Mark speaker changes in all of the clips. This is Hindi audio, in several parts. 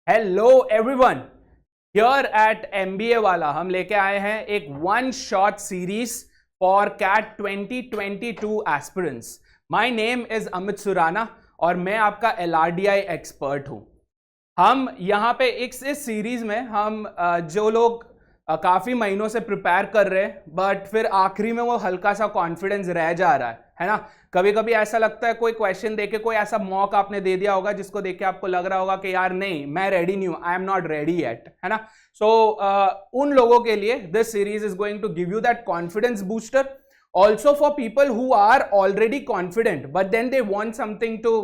Speaker 1: Hello everyone, here at MBA वाला हम लेके आए हैं एक one shot series for CAT 2022 aspirants. My name is Amit Surana और मैं आपका LRDI एक्सपर्ट हूं। हम यहाँ पे इस सीरीज में हम जो लोग काफी महीनों से प्रिपेयर कर रहे हैं बट फिर आखिरी में वो हल्का सा कॉन्फिडेंस रह जा रहा है ना। कभी कभी ऐसा लगता है कोई क्वेश्चन देके कोई ऐसा मॉक आपने दे दिया होगा जिसको देख के आपको लग रहा होगा कि यार नहीं, मैं रेडी नहीं हूं, I am not ready yet, है ना। सो उन लोगों के लिए this series is going to give you that confidence booster, also for people who are already confident but then they want something to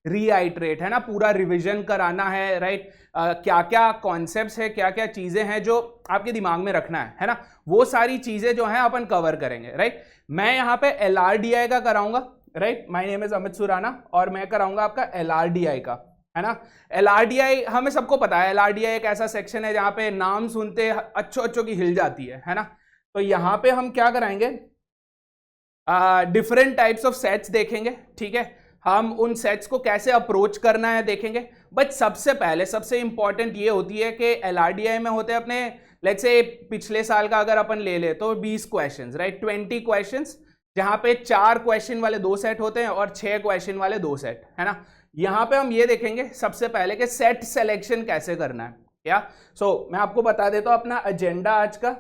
Speaker 1: reiterate, है ना। पूरा रिविजन कराना है, राइट। क्या क्या कॉन्सेप्ट्स है, क्या क्या चीजें हैं जो आपके दिमाग में रखना है ना। वो सारी चीजें जो हैं अपन कवर करेंगे, राइट। मैं यहाँ पे LRDI का कराऊंगा, right. My name is Amit Surana और मैं कराऊंगा आपका LRDI का, है ना। LRDI हमें सबको पता है, LRDI एक ऐसा सेक्शन है जहां पे नाम सुनते अच्छों की हिल जाती है ना। तो यहाँ पे हम क्या कराएंगे, डिफरेंट टाइप्स ऑफ सेट्स देखेंगे, ठीक है। हम उन सेट्स को कैसे अप्रोच करना है देखेंगे। बट सबसे पहले सबसे इंपॉर्टेंट ये होती है कि LRDI में होते हैं अपने, लेट्स से पिछले साल का अगर अपन ले ले तो 20 क्वेश्चंस, राइट, 20 क्वेश्चंस, जहां पे 4 क्वेश्चन वाले 2 सेट होते हैं और 6 क्वेश्चन वाले 2 सेट, है ना। यहां पे हम ये देखेंगे सबसे पहले कि सेट सिलेक्शन कैसे करना है क्या। मैं आपको बता देता हूं अपना एजेंडा आज का।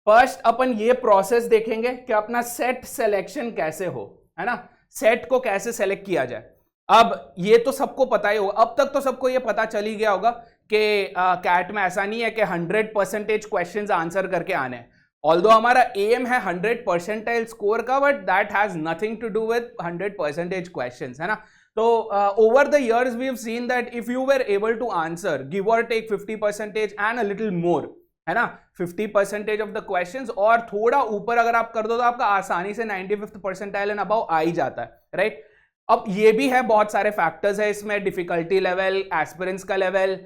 Speaker 1: फर्स्ट अपन ये प्रोसेस देखेंगे कि अपना सेट सिलेक्शन कैसे हो, है ना। सेट को कैसे सेलेक्ट किया जाए। अब ये तो सबको पता ही होगा, अब तक तो सबको ये पता चल ही गया होगा कि कैट में ऐसा नहीं है कि 100% क्वेश्चंस आंसर करके आने हैं। ऑल्दो हमारा एम है 100% स्कोर का, but that has nothing to do with 100% questions, है ना। तो over the years we have seen that if you were able to answer give और take 50% and a little more, है ना, 50% ऑफ द क्वेश्चंस, और थोड़ा ऊपर अगर आप कर दो तो आपका आसानी से 95th परसेंटाइल एंड अबव आ ही जाता है, राइट। अब ये भी है, बहुत सारे फैक्टर्स है इसमें, डिफिकल्टी लेवल, एस्पिरेंस का लेवल,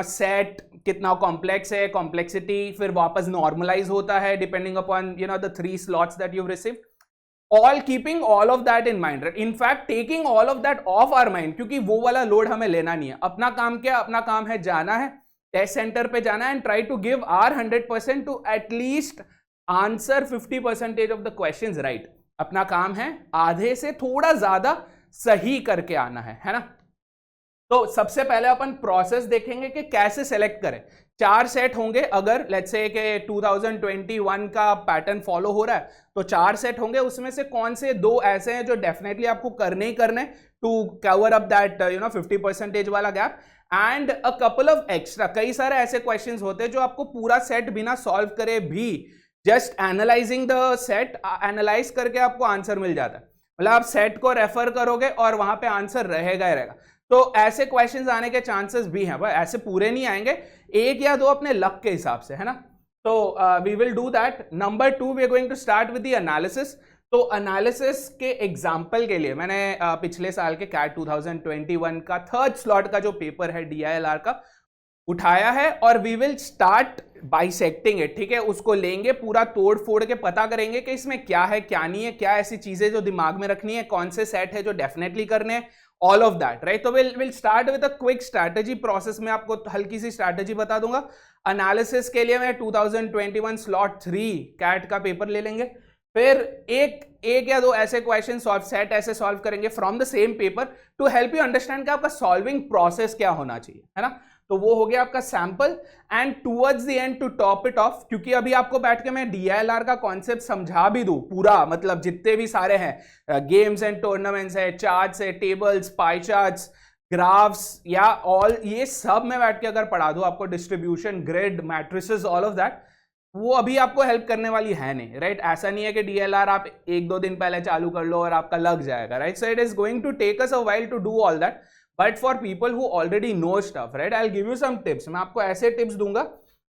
Speaker 1: सेट कितना कॉम्प्लेक्स है, कॉम्प्लेक्सिटी, फिर वापस नॉर्मलाइज होता है depending upon the 3 slots that you receive, all keeping all of that in mind, in fact taking all of that of our mind, क्योंकि वो वाला लोड हमें लेना नहीं है। अपना काम क्या, अपना काम है जाना है टेस्ट सेंटर पे, जाना है and try to give our 100% to at least answer 50% of the questions right. अपना काम है आधे से थोड़ा ज्यादा सही करके आना है ना। तो सबसे पहले अपन प्रोसेस देखेंगे कि कैसे सेलेक्ट करें। 4 सेट होंगे, अगर लेट्स से कि 2021 का पैटर्न फॉलो हो रहा है तो 4 सेट होंगे, उसमें से कौन से 2 ऐसे हैं जो डेफिनेटली आपको करने ही करने टू कवर अप दैट 50% वाला gap, and a couple of extra. कई सारे ऐसे क्वेश्चंस होते हैं जो आपको पूरा सेट बिना सॉल्व करे भी just analysing the set, analyse करके आपको आंसर मिल जाता है। मतलब आप सेट को रेफर करोगे और वहां पे आंसर रहेगा ही रहेगा। तो ऐसे क्वेश्चंस आने के चांसेस भी हैं, ऐसे पूरे नहीं आएंगे, 1 या 2 अपने लक के हिसाब से, है ना। तो we will do that. Number 2 we are going to start with the analysis. तो एनालिसिस के एग्जाम्पल के लिए मैंने पिछले साल के कैट 2021 का 3rd स्लॉट का जो पेपर है DILR का उठाया है, और we will start bisecting it, ठीक है। उसको लेंगे, पूरा तोड़ फोड़ के पता करेंगे कि इसमें क्या है क्या नहीं है, क्या ऐसी चीजें जो दिमाग में रखनी है, कौन से सेट है जो डेफिनेटली करने हैं, ऑल ऑफ दैट, राइट। तो will start with a quick strategy process में आपको हल्की सी स्ट्रैटेजी बता दूंगा। एनालिसिस के लिए मैं 2021 स्लॉट 3 कैट का पेपर ले लेंगे, फिर एक या 2 ऐसे क्वेश्चन सॉल्व, सेट ऐसे सॉल्व करेंगे from the same paper two help you understand कि आपका सॉल्विंग प्रोसेस क्या होना चाहिए, है ना। तो वो हो गया आपका sample, and towards the end to top it off, क्योंकि अभी आपको बैठ के मैं DILR का कॉन्सेप्ट समझा भी दूं पूरा, मतलब जितने भी सारे हैं गेम्स एंड टूर्नामेंट्स है, चार्ट्स है, टेबल्स, पाई चार्ट्स, ग्राफ्स, या ऑल, ये सब में बैठ के अगर पढ़ा दूं आपको, distribution, grid, matrices, all of that, वो अभी आपको हेल्प करने वाली है नहीं, राइट। ऐसा नहीं है कि DILR आप 1-2 दिन पहले चालू कर लो और आपका लग जाएगा, right. So it is going to take us a while to do all that, but for people who already know stuff, right, I will give you some tips. मैं आपको ऐसे टिप्स दूंगा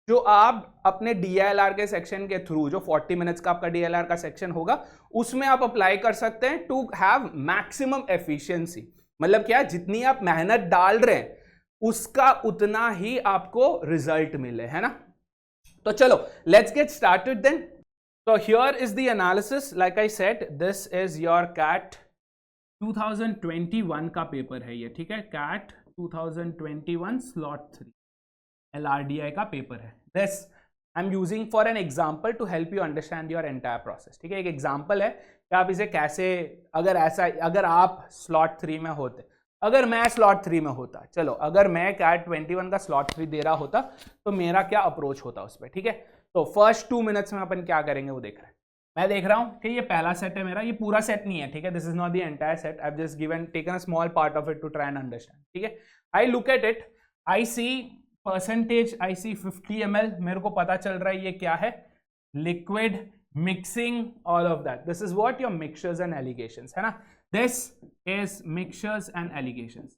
Speaker 1: जो आप अपने DILR के सेक्शन के थ्रू, जो 40 मिनट्स का आपका DILR का सेक्शन होगा, उसमें आप अप्लाई कर सकते हैं टू हैव मैक्सिमम एफिशिएंसी। मतलब क्या, जितनी आप मेहनत डाल रहे हैं उसका उतना ही आपको रिजल्ट मिले, है ना। तो चलो लेट्स गेट स्टार्टेड देन। तो here is the analysis, like I said, this is your CAT 2021 का पेपर है ये, ठीक है। कैट 2021 स्लॉट 3 LRDI का पेपर है. This I am using for an example to help you understand your entire process. ठीक है, एक एग्जाम्पल है कि आप इसे कैसे, अगर आप स्लॉट 3 में होते, अगर मैं स्लॉट 3 में होता, चलो अगर मैं कैट 21 का स्लॉट 3 दे रहा होता तो मेरा क्या अप्रोच होता उस पर. ठीक है, तो फर्स्ट 2 मिनट्स में अपन क्या करेंगे वो देख रहे हैं. मैं देख रहा हूँ कि ये पहला सेट है मेरा, ये पूरा सेट नहीं है. ठीक है, this is not the entire set, I have just given taken a small part of it to try and understand. ठीक है, I look at it, I see percentage, I see 50 ml, मेरे को पता चल रहा है ये क्या है, liquid mixing, all of that. This is what your mixtures and allegations, है ना. This is mixtures and allegations.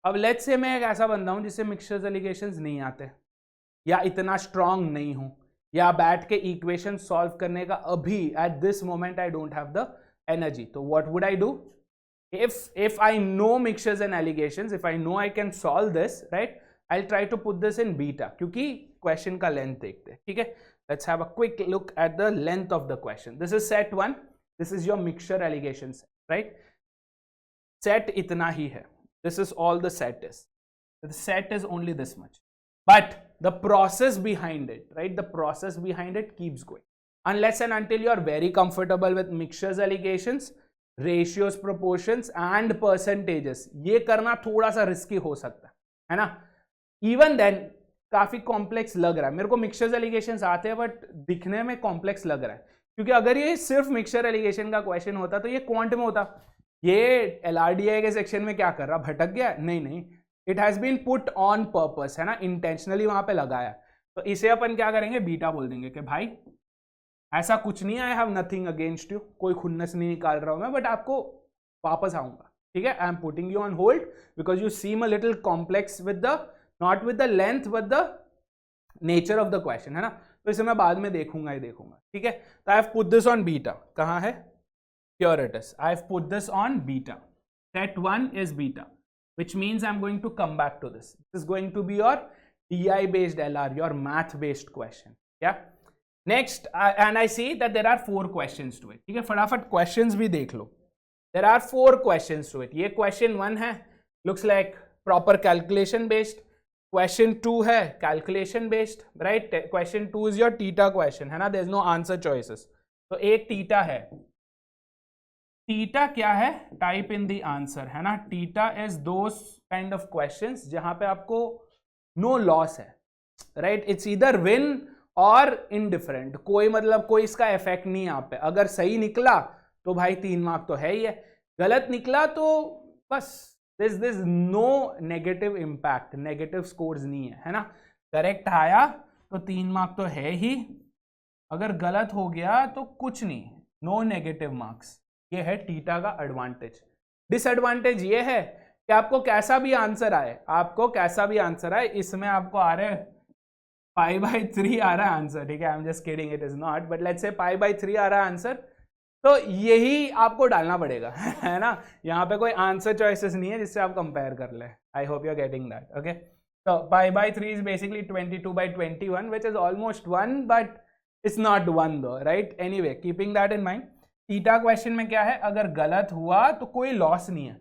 Speaker 1: अब लेट्स से मैं एक ऐसा बंदा हूं जिससे मिक्सचर्स एलिगेशंस नहीं आते, या इतना स्ट्रांग नहीं हूं, या बैठ के इक्वेशन सॉल्व करने का अभी at this moment I don't have the energy. तो what would I do? if I know mixtures and alligations, if I know I can solve this, right, I'll try to put this in beta, क्योंकि question का length देखते हैं. ठीक है, let's have a quick look at the length of the question. This is set 1, this is your mixture alligation set, right. Set इतना ही है, this is all the set is. The set is only this much, but the process behind it, right, the process behind it keeps going unless and until you are very comfortable with mixtures alligations, ratios, proportions and percentages. ये करना थोड़ा सा रिस्की हो सकता है ना. इवन देन काफी कॉम्प्लेक्स लग रहा है मेरे को. मिक्सचर्स एलिगेशंस आते हैं बट दिखने में कॉम्प्लेक्स लग रहा है, क्योंकि अगर ये सिर्फ मिक्सचर एलिगेशन का क्वेश्चन होता तो ये क्वांट में होता. ये LRDI के सेक्शन में क्या कर रहा, भटक गया? नहीं, it has been put on purpose, है ना, इंटेंशनली वहां पे लगाया. तो इसे अपन क्या करेंगे, बीटा बोल देंगे कि भाई ऐसा कुछ नहीं है, I have nothing against you, कोई खुन्नस नहीं निकाल रहा हूं मैं, बट आपको वापस आऊंगा. ठीक है, I am putting you on hold because you seem a little complex with the, not with the length but the nature of the question, है ना. तो इसे मैं बाद में देखूंगा ही देखूंगा. ठीक है, तो I have put this on beta. कहां है, here it is, I have put this on beta. Set 1 is beta, which means I'm going to come back to this. This is going to be your DI based LR, your math based question. Yeah. Next, and I see that there are 4 questions to it. ठीक है, फटाफट questions भी देख लो. There are 4 questions to it. ये question 1 है, looks like proper calculation based. Question 2 है calculation based, right? Question 2 is your theta question, है ना. There is no answer choices. तो एक theta है. थीटा क्या है, टाइप इन द आंसर, है ना. Theta is those kind of questions जहां पे आपको नो लॉस है, राइट. इट्स ईदर विन और इनडिफरेंट, कोई मतलब कोई इसका इफेक्ट नहीं है आप पे. अगर सही निकला तो भाई 3 मार्क तो है ही है, गलत निकला तो बस this no negative impact, negative scores नहीं है, है ना. करेक्ट आया तो 3 मार्क तो है ही, अगर गलत हो गया तो कुछ नहीं, नो नेगेटिव मार्क्स. ये है थीटा का एडवांटेज. डिसएडवांटेज ये है कि आपको कैसा भी आंसर आए, इसमें आपको आ रहे π/3 आ रहा है आंसर. ठीक है, I am just kidding, it is not, but let's say π/3 आ रहा है आंसर, तो यही आपको डालना पड़ेगा, है ना. यहाँ पे कोई आंसर चॉइसेस नहीं है जिससे आप कंपेयर कर ले. I hope you are getting that. Okay, तो π/3 is basically 22/21 which is almost 1, but it's not 1 दो, right. Anyway, keeping that in mind, theta question में क्या है, अगर गलत हुआ तो कोई लॉस नहीं है,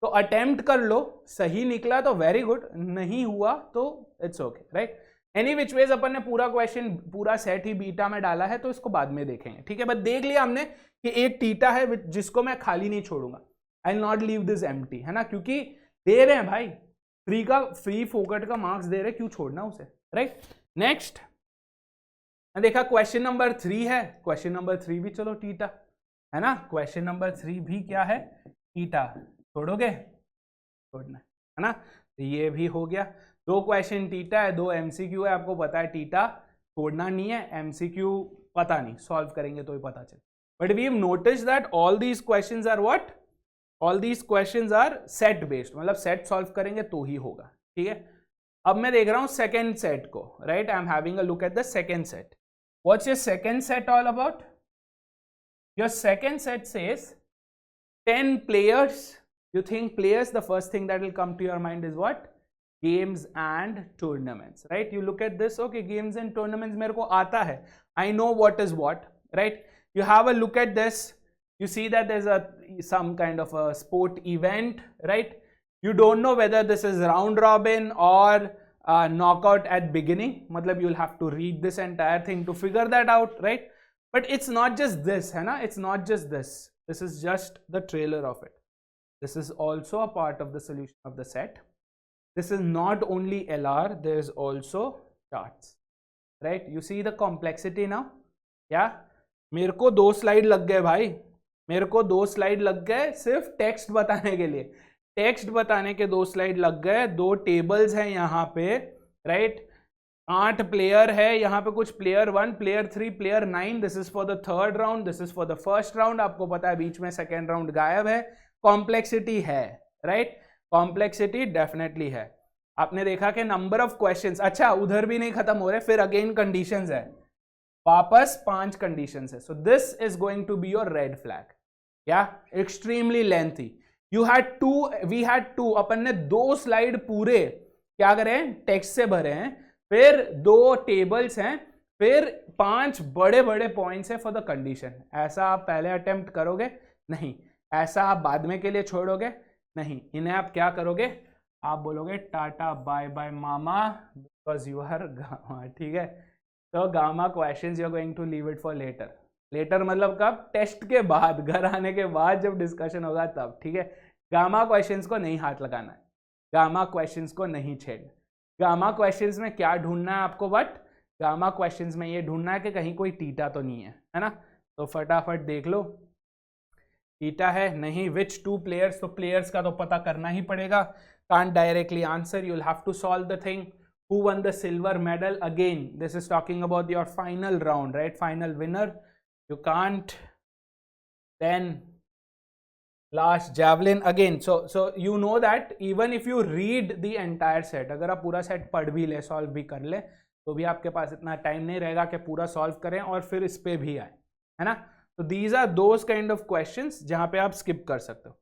Speaker 1: तो अटेम्प्ट कर लो, सही निकला तो वेरी गुड, नहीं हुआ तो it's okay, right. Any which ways अपन ने पूरा क्वेश्चन, पूरा सेट ही बीटा में डाला है, तो इसको बाद में देखेंगे. ठीक है, बट देख लिया हमने कि एक थीटा है जिसको मैं खाली नहीं छोड़ूंगा. I will not leave this empty, है ना, क्योंकि दे रहे हैं भाई, फ्री फोकट का मार्क्स दे रहे, क्यों छोड़ना उसे, राइट. नेक्स्ट देखा क्वेश्चन नंबर 3 है, क्वेश्चन नंबर 3 भी चलो थीटा, है ना. क्वेश्चन नंबर 3 भी क्या है, थीटा. छोड़ोगे, छोड़ना है ना. तो ये भी हो गया. 2 क्वेश्चन थीटा है, 2 MCQ है. आपको पता है थीटा छोड़ना नहीं है, MCQ पता नहीं, सॉल्व करेंगे तो ही पता चले. But we have noticed that all these questions are what, all these questions are set based, मतलब सेट सॉल्व करेंगे तो ही होगा. ठीक है, अब मैं देख रहा हूं सेकेंड सेट को, right. I am having a look at the second set. What's your second set all about? Your second set says 10 players. You think players, the first thing that will come to your mind is what? Games and tournaments, right? You look at this, okay, games and tournaments मेरे को आता है, I know what is what, right? You have a look at this, you see that there's some kind of a sport event, right? You don't know whether this is round robin or knockout at beginning. Matlab you'll have to read this entire thing to figure that out, right? But it's not just this, है ना? It's not just this. This is just the trailer of it. This is also a part of the solution of the set. This is not only LR, there is also charts, right? You see the complexity now? Yeah? मेरे को 2 स्लाइड लग गए भाई, मेरे को 2 स्लाइड लग गए सिर्फ टेक्स्ट बताने के लिए. टेक्स्ट बताने के 2 स्लाइड लग गए. 2 टेबल्स हैं यहाँ पे, राइट? 8 प्लेयर है यहाँ पे, कुछ player 1, player 3, player 9. This is for the third round, this is for the first round. आपको पता है बीच में सेकेंड राउंड गायब है. कॉम्प्लेक्सिटी है, राइट? कॉम्प्लेक्सिटी डेफिनेटली है. आपने देखा कि नंबर ऑफ क्वेश्चंस, अच्छा उधर भी नहीं खत्म हो रहे, फिर अगेन कंडीशंस है, वापस 5 कंडीशंस है. So this is going to be your red flag. या extremely lengthy. You had 2, we had 2, अपन ने 2 स्लाइड पूरे क्या करें, टेक्स्ट से भरे हैं, फिर 2 टेबल्स हैं, फिर 5 बड़े बड़े पॉइंट्स हैं फॉर द कंडीशन. ऐसा आप पहले अटेम्प्ट करोगे नहीं, ऐसा आप बाद में के लिए छोड़ोगे नहीं. इन्हें आप क्या करोगे, आप बोलोगे टाटा बाय बाय मामा बिकॉज यू आर गामा. ठीक है, तो gamma questions you are going to leave it for later. Later मतलब कब, टेस्ट के बाद, घर आने के बाद जब डिस्कशन होगा तब. ठीक है, गामा क्वेश्चंस को नहीं हाथ लगाना है, गामा क्वेश्चंस को नहीं छेड़ना. गामा क्वेश्चंस में क्या ढूंढना है आपको, बट गामा क्वेश्चंस में ये ढूंढना है कि कहीं कोई टीटा तो नहीं है ना. तो फटाफट देख लो, टीटा है नहीं. विच 2 प्लेयर्स, तो प्लेयर्स का तो पता करना ही पड़ेगा. Can't directly answer, you will have to solve the thing. Who won the silver medal? Again, this is talking about your final round, right? Final winner. You can't. Then last javelin again. So you know that even if you read the entire set, अगर आप पूरा set पढ़ भी ले, solve भी कर ले, तो भी आपके पास इतना time नहीं रहेगा कि पूरा solve करें और फिर इस पे भी आए, है ना? तो these are those kind of questions जहाँ पे आप skip कर सकते हो.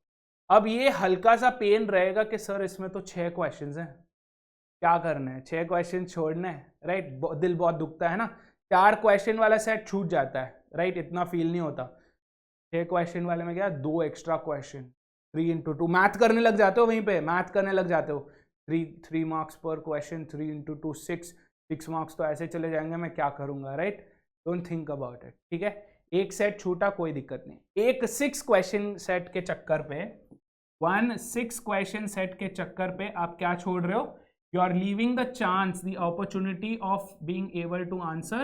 Speaker 1: अब ये हल्का सा पेन रहेगा कि सर इसमें तो 6 क्वेश्चंस हैं, क्या करना है, 6 क्वेश्चन छोड़ने हैं, राइट? दिल बहुत दुखता है ना. 4 क्वेश्चन वाला सेट छूट जाता है, राइट? इतना फील नहीं होता. 6 क्वेश्चन वाले में क्या, 2 एक्स्ट्रा क्वेश्चन, 3 into 2. मैथ करने लग जाते हो, वहीं पे मैथ करने लग जाते हो. 3 मार्क्स पर क्वेश्चन, 3 into 2 6 मार्क्स तो ऐसे चले जाएंगे, मैं क्या करूंगा, right? Don't think about it. ठीक है, एक सेट छूटा कोई दिक्कत नहीं. एक 6 क्वेश्चन सेट के चक्कर पे, 6 क्वेश्चन सेट के चक्कर पे आप क्या छोड़ रहे हो, you are leaving the chance, the opportunity of being able to answer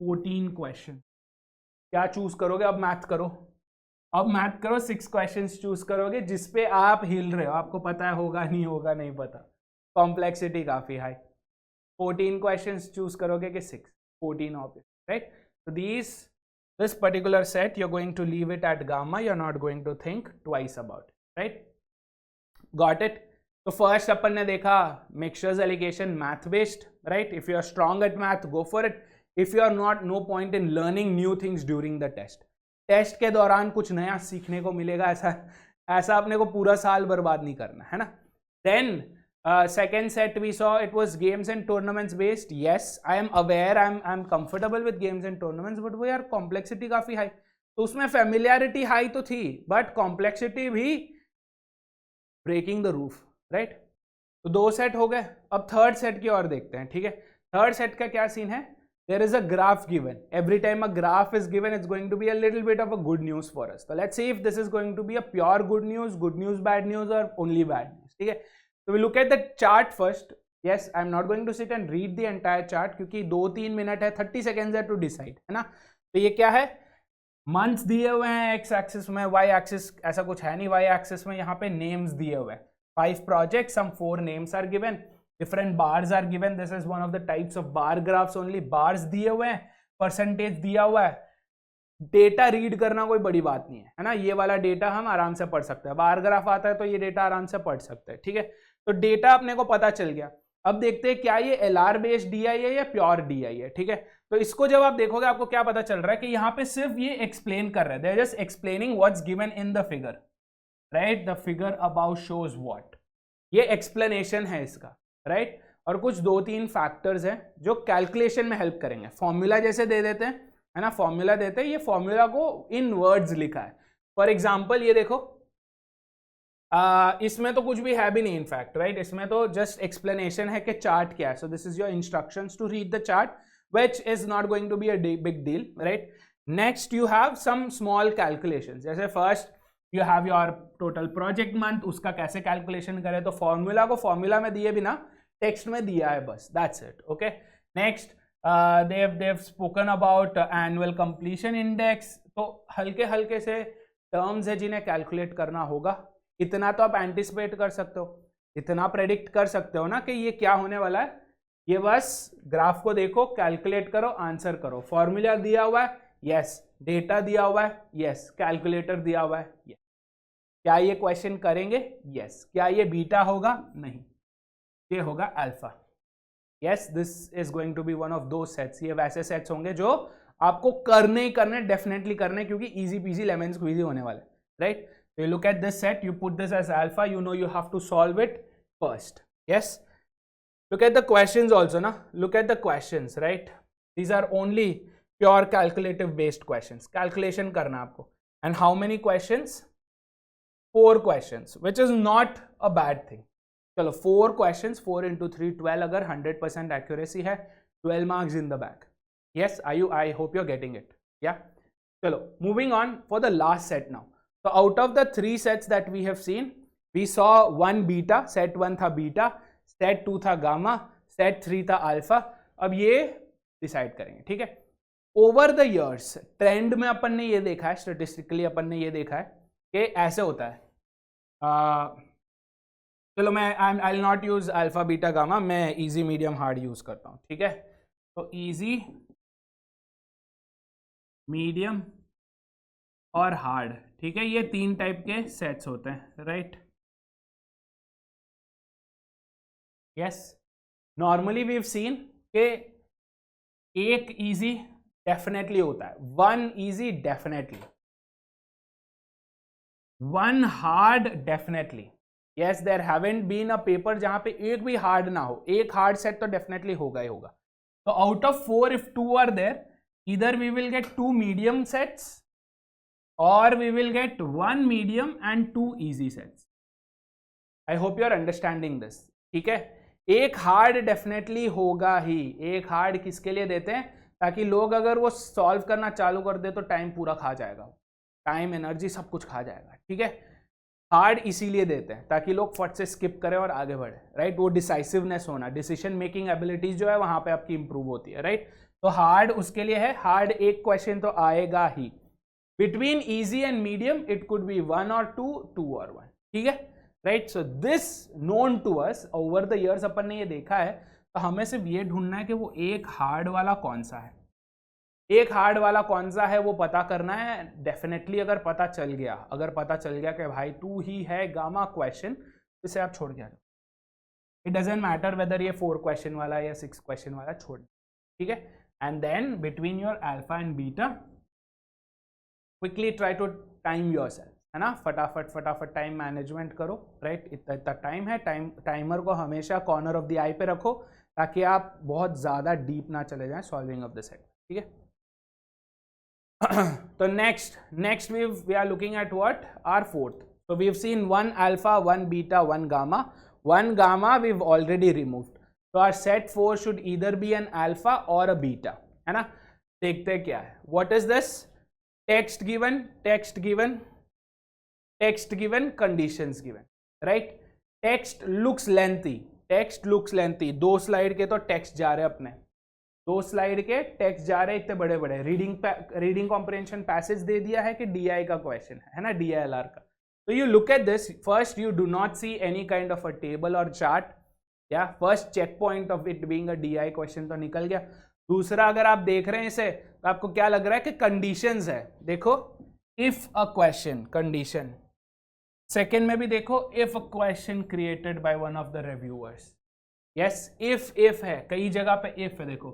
Speaker 1: 14 questions. क्या चूज करोगे, अब मैथ करो, अब मैथ करो. 6 क्वेश्चंस चूज करोगे जिस पे आप हिल रहे हो, आपको पता है होगा नहीं होगा नहीं पता, कॉम्प्लेक्सिटी काफी हाई. 14 क्वेश्चंस चूज करोगे कि 6, 14 obvious, right? So this particular set you're going to leave it at gamma, you're not going to think twice about it, right? Got it? तो फर्स्ट अपन ने देखा mixtures alligation, math based, right? If you are strong at math, go for it. If you are not, no point in learning new things during the test. Test के दौरान कुछ नया सीखने को मिलेगा, ऐसा अपने को पूरा साल बर्बाद नहीं करना है ना. Then second set we saw it was games and tournaments based. Yes, I am aware, I am comfortable with games and tournaments, but वो यार कॉम्प्लेक्सिटी काफी हाई. तो उसमें फेमिलियरिटी हाई तो थी, बट कॉम्प्लेक्सिटी भी ब्रेकिंग द रूफ, राइट? तो 2 सेट हो गए. अब थर्ड सेट की ओर देखते हैं. ठीक है, थर्ड सेट का क्या सीन है, there is a graph given. Every time a graph is given, it's going to be a little bit of a good news for us. तो let's see if this is going to be a pure good news, bad news और ओनली बैड न्यूज. ठीक है, तो we look at the chart first. Yes, I am not going to sit and read the entire chart क्योंकि 2-3 मिनट है, 30 सेकेंड्स है टू डिसाइड, है ना. तो ये क्या है, मंथ्स दिए हुए हैं एक्स एक्सिस में, वाई एक्सिस ऐसा कुछ है नहीं. वाई एक्सिस में यहाँ पे नेम्स दिए हुए हैं. 5 projects, some 4 names are given, different bars are given. This is one of the types of bar graphs only. Bars दिए हुए हैं, परसेंटेज दिया हुआ है. डेटा रीड करना कोई बड़ी बात नहीं है ना. ये वाला डेटा हम आराम से पढ़ सकते हैं. बार ग्राफ आता है तो ये डेटा आराम से पढ़ सकते हैं. ठीक है, तो डेटा अपने को पता चल गया. अब देखते हैं क्या ये LR बेस्ड DI है या प्योर DI है. ठीक है, तो इसको जब आप देखोगे आपको क्या पता चल रहा है कि यहाँ पे सिर्फ ये एक्सप्लेन कर रहे हैं. They are just explaining what's given in the figure, right? The figure about shows what, ये एक्सप्लेनेशन है इसका, राइट? और कुछ 2-3 फैक्टर्स हैं जो कैलकुलेशन में हेल्प करेंगे. फॉर्मूला जैसे दे देते हैं, है ना, फॉर्मूला देते हैं, ये फॉर्मूला को इन वर्ड्स लिखा है. फॉर एग्जाम्पल ये देखो, इसमें तो कुछ भी है भी नहीं इनफैक्ट, राइट? इसमें तो जस्ट एक्सप्लेनेशन है कि चार्ट क्या है. So this is your instructions to read the chart, which is not going to be a big deal, right? Next you have some small calculations. जैसे first you have your total project month, उसका कैसे कैलकुलेशन करें, तो फॉर्मूला को फॉर्मूला में दिए बिना टेक्स्ट में दिया है बस, that's it. Okay, next they've spoken about annual completion index. तो हल्के हल्के से टर्म्स है जिन्हें कैलकुलेट करना होगा. इतना तो आप एंटिसिपेट कर सकते हो, इतना प्रेडिक्ट कर सकते हो ना कि ये क्या होने वाला है. ये बस ग्राफ को देखो, कैलकुलेट करो, आंसर करो. फॉर्मूला दिया हुआ है, यस. डेटा दिया हुआ है, यस. कैलकुलेटर दिया हुआ है, यस. क्या ये क्वेश्चन करेंगे? यस. क्या ये बीटा होगा? नहीं, ये होगा alpha. Yes, this is going to be one of those sets. ये वैसे सेट्स होंगे जो आपको करने ही करने, डेफिनेटली करने, क्योंकि इजी पीजी लेमन स्क्वीजी होने वाले, right? So you look at this set, you put this as alpha, you know you have to solve it first. Yes? Look at the questions also, na? Look at the questions, right? These are only pure calculative based questions. Calculation karna aapko. And how many questions? 4 questions, which is not a bad thing. Chalo, 4 questions, 4 into 3, 12. Agar 100% accuracy hai, 12 marks in the bag. Yes, I hope you're getting it. Yeah? Chalo, moving on for the last set now. So out of the 3 sets that we have seen, we saw 1 beta, set 1 था beta, set 2 था gamma, set 3 था alpha. अब ये डिसाइड करेंगे, ठीक है? ओवर द इयर्स ट्रेंड में अपन ने ये देखा है, स्टेटिस्टिकली अपन ने ये देखा है कि ऐसे होता है. चलो मैं I will not use alpha beta gamma, मैं इजी मीडियम हार्ड यूज करता हूँ, ठीक है? तो इजी, मीडियम और हार्ड, ठीक है? ये 3 टाइप के सेट्स होते हैं, right? Yes. Normally we have seen के एक इजी डेफिनेटली होता है, 1 easy definitely, 1 hard definitely. Yes, there haven't been a paper जहां पे एक भी हार्ड ना हो. एक हार्ड सेट तो डेफिनेटली होगा ही होगा. तो out of 4 if 2 are there, either we will get 2 medium sets or we will get 1 medium and 2 easy sets. I hope you are understanding this. ठीक है? एक हार्ड डेफिनेटली होगा ही. एक हार्ड किसके लिए देते हैं? ताकि लोग अगर वो सॉल्व करना चालू कर दे तो टाइम पूरा खा जाएगा, टाइम एनर्जी सब कुछ खा जाएगा, ठीक है? हार्ड इसीलिए देते हैं ताकि लोग फट से स्किप करें और आगे बढ़े, राइट? वो डिसाइसिवनेस होना, डिसीजन मेकिंग एबिलिटीज जो है वहां पे आपकी इंप्रूव होती है, राइट? तो हार्ड उसके लिए है. हार्ड एक क्वेश्चन तो आएगा ही. Between easy and medium it could be 1 और 2, 2 और 1, ठीक है? Right? So this known to us over the years अपन ने ये देखा है. तो हमें सिर्फ ये ढूंढना है कि वो एक हार्ड वाला कौन सा है. एक हार्ड वाला कौन सा है वो पता करना है. डेफिनेटली अगर पता चल गया कि भाई 2 ही है गामा क्वेश्चन, इसे आप छोड़ के आ जाओ. इट डजेंट मैटर वेदर ये 4 क्वेश्चन वाला या 6 क्वेश्चन वाला, छोड़, ठीक है? And then between your alpha and beta, quickly try to time yourself, है ना? फटाफट टाइम मैनेजमेंट करो, राइट? इतना टाइम है, टाइमर को हमेशा कॉर्नर ऑफ द आई पे रखो ताकि आप बहुत ज़्यादा डीप ना चले जाएं सॉल्विंग ऑफ द सेट, ठीक है? तो next we are looking at what? Our fourth. So we've seen 1 alpha, 1 beta, 1 gamma. 1 gamma we've already removed. तो our set 4 should either be an alpha or a beta, है ना? देखते हैं क्या है. What is this? Text given, conditions given, right? Text looks lengthy. 2 slide के तो टेक्स्ट जा रहे हैं अपने, 2 स्लाइड के टेक्स्ट जा रहे हैं इतने बड़े बड़े. रीडिंग कॉम्प्रिहेंशन पैसेज दे दिया है कि DI का क्वेश्चन है ना? DILR का. तो you look at this. First, you do not see any kind of a table or chart. या first check point of it being a DI question तो निकल गया. दूसरा, अगर आप देख रहे हैं इसे तो आपको क्या लग रहा है कि कंडीशंस है. देखो, if a question, condition. Second में भी देखो, if a question created by one of the reviewers. Yes, if है, कई जगह पे इफ है. देखो,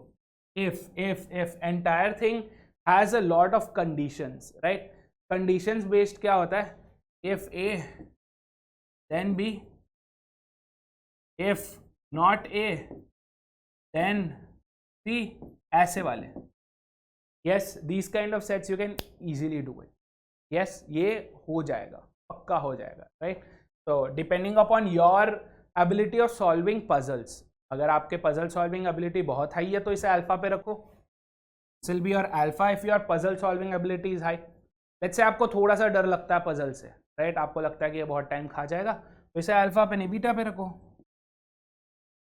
Speaker 1: if entire thing has a lot of conditions, right? Conditions based क्या होता है? If A then B, if not A then C, ऐसे वाले. yes, these kind of sets you can easily do it. yes, ये हो जाएगा, पक्का हो जाएगा, right? तो depending upon your ability of solving puzzles, अगर आपके पजल सॉल्विंग एबिलिटी बहुत हाई है तो इसे अल्फा पे रखो, this will be your alpha if your puzzle solving ability is high. Let's say आपको थोड़ा सा डर लगता है पजल से, राइट, आपको लगता है कि ये बहुत टाइम खा जाएगा, तो इसे अल्फा पे नहीं बीटा पे रखो।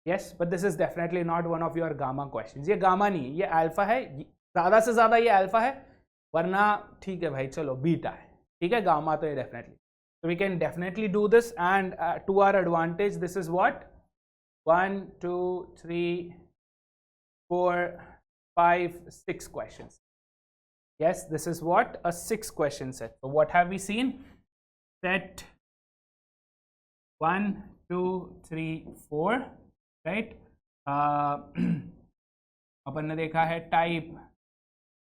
Speaker 1: Yes, but this is definitely not one of your gamma questions, ये गामा नहीं, ये अल्फा है, ज़्यादा से ज़्यादा ये अल्फा है, वरना ठीक है भाई चलो बीटा है, ठीक है, गामा तो ये definitely, so we can definitely do this, and to our advantage this is what 1 2 3 4 5 6 questions. Yes, this is what a 6 question set. So what have we seen? Set 1 2 3 4, right? अपन ने देखा है type,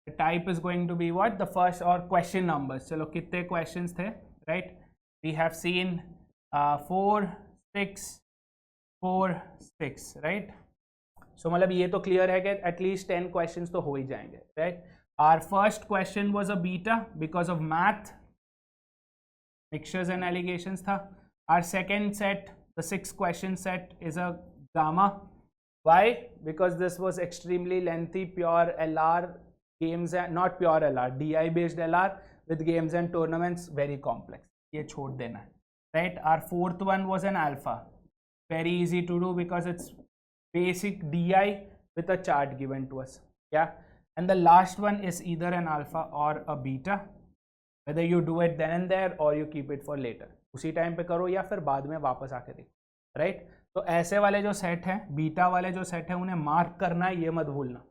Speaker 1: type is going to be what, the first or question numbers. चलो कितने questions थे, right? We have seen 4 6 4 6, right? So मतलब ये तो clear है कि at least 10 questions तो हो ही जाएंगे, right? Our first question was a beta because of math, mixtures and allegations था. Our second set, the 6 question set, is a gamma. Why? Because this was extremely lengthy pure LR games, and not pure LR, DI based LR with games and tournaments, very complex. ये छोड़ देना है, right? Our fourth one was an alpha, very easy to do because it's basic DI with a chart given to us, yeah. And the last one is either an alpha or a beta, whether you do it then and there or you keep it for later, उसी टाइम पे करो या फिर बाद में वापस आके देखो, राइट? तो ऐसे वाले जो सेट हैं, बीटा वाले जो सेट हैं, उन्हें मार्क करना है, ये मत भूलना।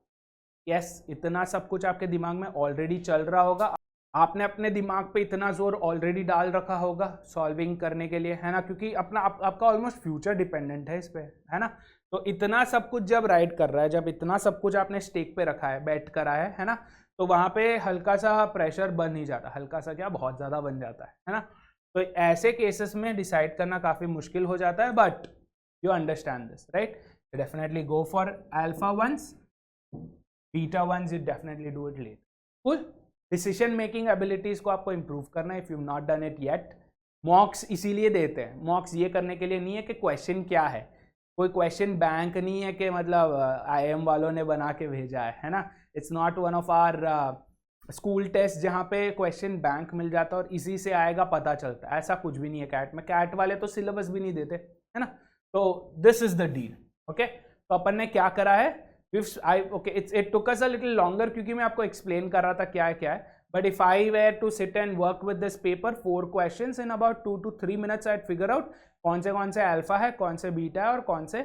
Speaker 1: यस, इतना सब कुछ आपके दिमाग में ऑलरेडी चल रहा होगा, आपने अपने दिमाग पे इतना जोर ऑलरेडी डाल रखा होगा सॉल्विंग करने के लिए, है ना, क्योंकि अपना आपका ऑलमोस्ट फ्यूचर डिपेंडेंट है इस पे, है ना। तो इतना सब कुछ जब राइड कर रहा है, जब इतना सब कुछ आपने स्टेक पे रखा है, बैठ करा है ना, तो वहाँ पे हल्का सा प्रेशर बन ही जाता, हल्का सा क्या बहुत ज़्यादा बन जाता है ना। तो ऐसे केसेस में डिसाइड करना काफ़ी मुश्किल हो जाता है, but you understand this, right? Definitely go for alpha ones, beta ones, you definitely do it late. Cool. Decision making abilities को आपको इंप्रूव करना है, if you not done it yet. Mocks इसीलिए देते हैं, मॉक्स ये करने के लिए नहीं है कि क्वेश्चन क्या है, कोई क्वेश्चन बैंक नहीं है कि मतलब IIM वालों ने बना के भेजा है ना। It's not one of our school test जहाँ पे क्वेश्चन बैंक मिल जाता है और इसी से आएगा पता चलता है, ऐसा कुछ भी नहीं है कैट में। कैट वाले तो सिलेबस भी नहीं देते, है ना। तो this is the deal, okay. तो अपन ने क्या करा है, it took us a little longer क्योंकि मैं आपको एक्सप्लेन कर रहा था क्या है, but if I were to sit and work with this paper, 4 questions in about 2 to 3 minutes I'd figure out कौन से अल्फा है, कौन से बीटा है और कौन से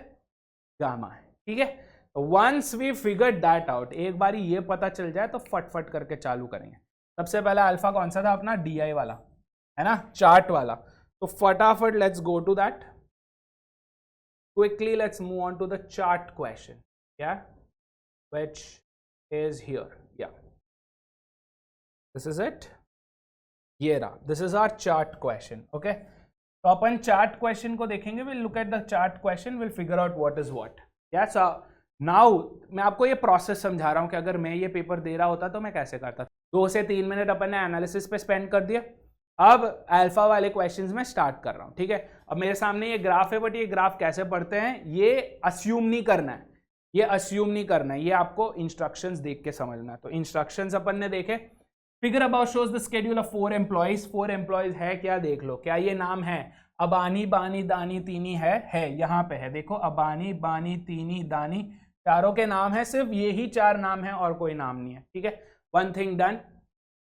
Speaker 1: गामा है, ठीक है। Once we figured that out, एक बारी ये पता चल जाए तो फटफट करके चालू करेंगे। सबसे पहला अल्फा कौन सा था अपना, DI वाला, है ना, चार्ट वाला। तो फटाफट let's go to that quickly, let's move on to the chart question, yeah, which is here, yeah, this is it, ये रहा, this is our chart question, okay। तो अपन चार्ट क्वेश्चन को देखेंगे, we'll look at the chart question, we'll figure out what is what, yeah। So now मैं आपको ये प्रोसेस समझा रहा हूँ कि अगर मैं ये पेपर दे रहा होता तो मैं कैसे करता। 2 से 3 मिनट अपन ने एनालिसिस पे स्पेंड कर दिया, अब अल्फा वाले क्वेश्चंस में स्टार्ट कर रहा हूँ, ठीक है। अब मेरे सामने ये ग्राफ है, बट ये ग्राफ कैसे पढ़ते हैं ये अस्यूम नहीं करना है, ये अस्यूम नहीं करना है, ये आपको इंस्ट्रक्शंस देख के समझना है। तो इंस्ट्रक्शंस अपन ने देखे, figure about shows the schedule of 4 employees. 4 employees है क्या, देख लो, क्या ये नाम है, अबानी बानी दानी तीनी है यहाँ पे है, देखो अबानी बानी तीनी दानी, चारों के नाम है, सिर्फ ये ही 4 नाम है और कोई नाम नहीं है, ठीक है। वन थिंग डन,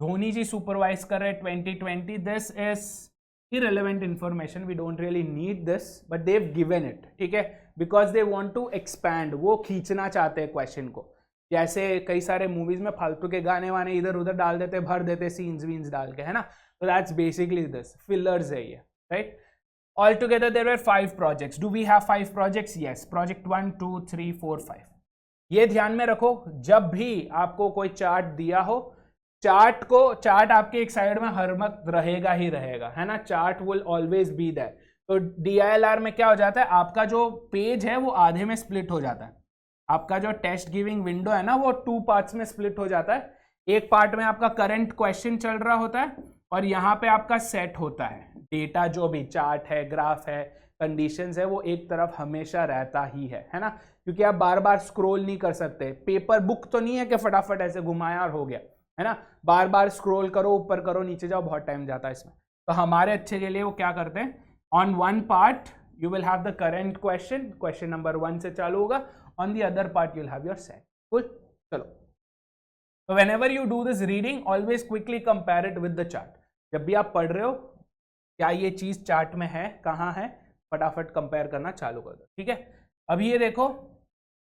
Speaker 1: धोनी जी सुपरवाइज कर रहे 2020, this is irrelevant information, we don't really need this, but they've given it, ठीक है, because they want to expand, वो खींचना चाहते हैं क्वेश्चन को। जैसे कई सारे मूवीज में फालतू के गाने वाने इधर उधर डाल देते, भर देते सीन्स वीन्स डाल के, है ना। तो दैट्स बेसिकली दिस, फिलर्स है ये, right. All together there were 5 projects. Do we have 5 projects? Yes, project 1 2 3 4 5। ये ध्यान में रखो, जब भी आपको कोई चार्ट दिया हो, चार्ट आपके एक साइड में हर वक्त रहेगा ही रहेगा, है ना, chart will always be there. तो DILR में क्या हो जाता है, आपका जो पेज है वो आधे में स्प्लिट हो जाता है, आपका जो टेस्ट गिविंग विंडो है ना वो 2 पार्ट्स में स्प्लिट हो जाता है। एक पार्ट में आपका करंट क्वेश्चन चल रहा होता है और यहाँ पे आपका सेट होता है डेटा, जो भी चार्ट है, ग्राफ है, कंडीशंस है, वो एक तरफ हमेशा रहता ही है ना, क्योंकि आप बार बार स्क्रॉल नहीं कर सकते। पेपर बुक तो नहीं है कि फटाफट ऐसे घुमाया और हो गया, है ना, बार बार स्क्रॉल करो, ऊपर करो, नीचे जाओ, बहुत टाइम जाता है इसमें। तो हमारे अच्छे के लिए वो क्या करते हैं, on one part you will have the current question, question number 1 से चालू होगा, on the other part you will have your set. Cool, चलो। तो whenever you do this reading, always quickly compare it with the chart. जब भी आप पढ़ रहे हो, क्या ये चीज चार्ट में है, कहाँ है, फटाफट कंपेयर करना चालू कर दो, ठीक है। अब ये देखो,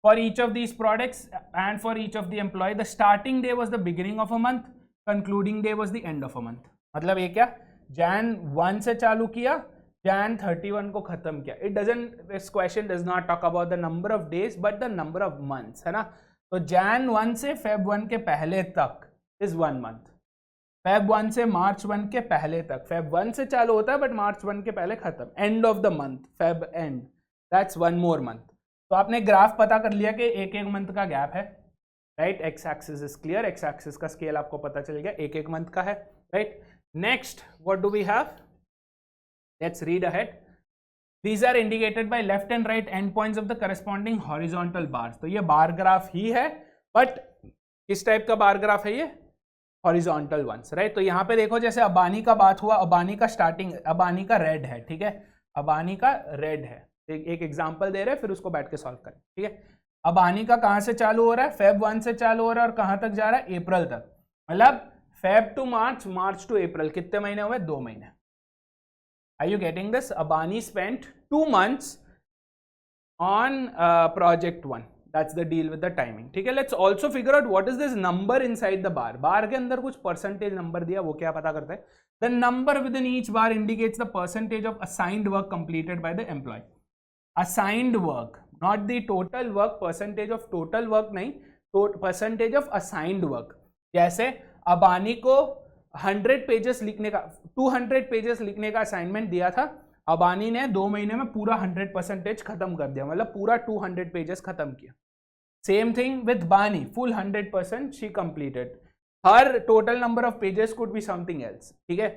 Speaker 1: for each of these products and for each of the employee, the starting day was the beginning of a month, concluding day was the end of a month. मतलब ये क्या, Jan 1 से चालू किया, Jan 31 को खत्म किया। It doesn't, this question does not talk about the number of days but the number of months, है ना। तो Jan 1 से Feb 1 के पहले तक is 1 month, Feb 1 से March 1 के पहले तक, Feb 1 से चालू होता है बट March 1 के पहले खत्म, end of the month, Feb end, that's 1 more month। तो आपने ग्राफ पता कर लिया कि एक एक मंथ का गैप है, right, x axis is clear, x axis का स्केल आपको पता चल गया, एक एक मंथ का है, right. Next what do we have, let's read ahead. These are indicated by left and right endpoints of the corresponding horizontal bars। तो ये बार ग्राफ ही है, बट किस टाइप का बार ग्राफ है ये, हॉरिजॉन्टल वंस, राइट। तो यहाँ पे देखो, जैसे अबानी का बात हुआ, अबानी का स्टार्टिंग, अबानी का रेड है, ठीक है, अबानी का रेड है, एक एग्जांपल दे रहे हैं, फिर उसको बैठ के सॉल्व करें, ठीक है। अबानी का कहाँ से चालू हो रहा है, Feb 1 से चालू हो रहा है, और कहाँ तक जा रहा है, अप्रैल तक, मतलब Feb to March, March to अप्रैल, कितने महीने हुए, 2 महीने। Are you getting this? Abani spent 2 months on project 1. That's the deal with the timing. ठीक है, let's also figure out what is this number inside the bar. Bar के अंदर कुछ percentage number दिया, वो क्या पता करता है, the number within each bar indicates the percentage of assigned work completed by the employee. Assigned work, not the total work, percentage of total work नहीं, तो percentage of assigned work। जैसे अबानी को 100 पेजेस लिखने का, 200 पेजेस लिखने का असाइनमेंट दिया था, अबानी ने 2 महीने में पूरा 100% खत्म कर दिया, मतलब पूरा 200 पेजेस खत्म किया। सेम थिंग विद बानी, full 100% she completed. Her total number of pages could be something else, ठीक है।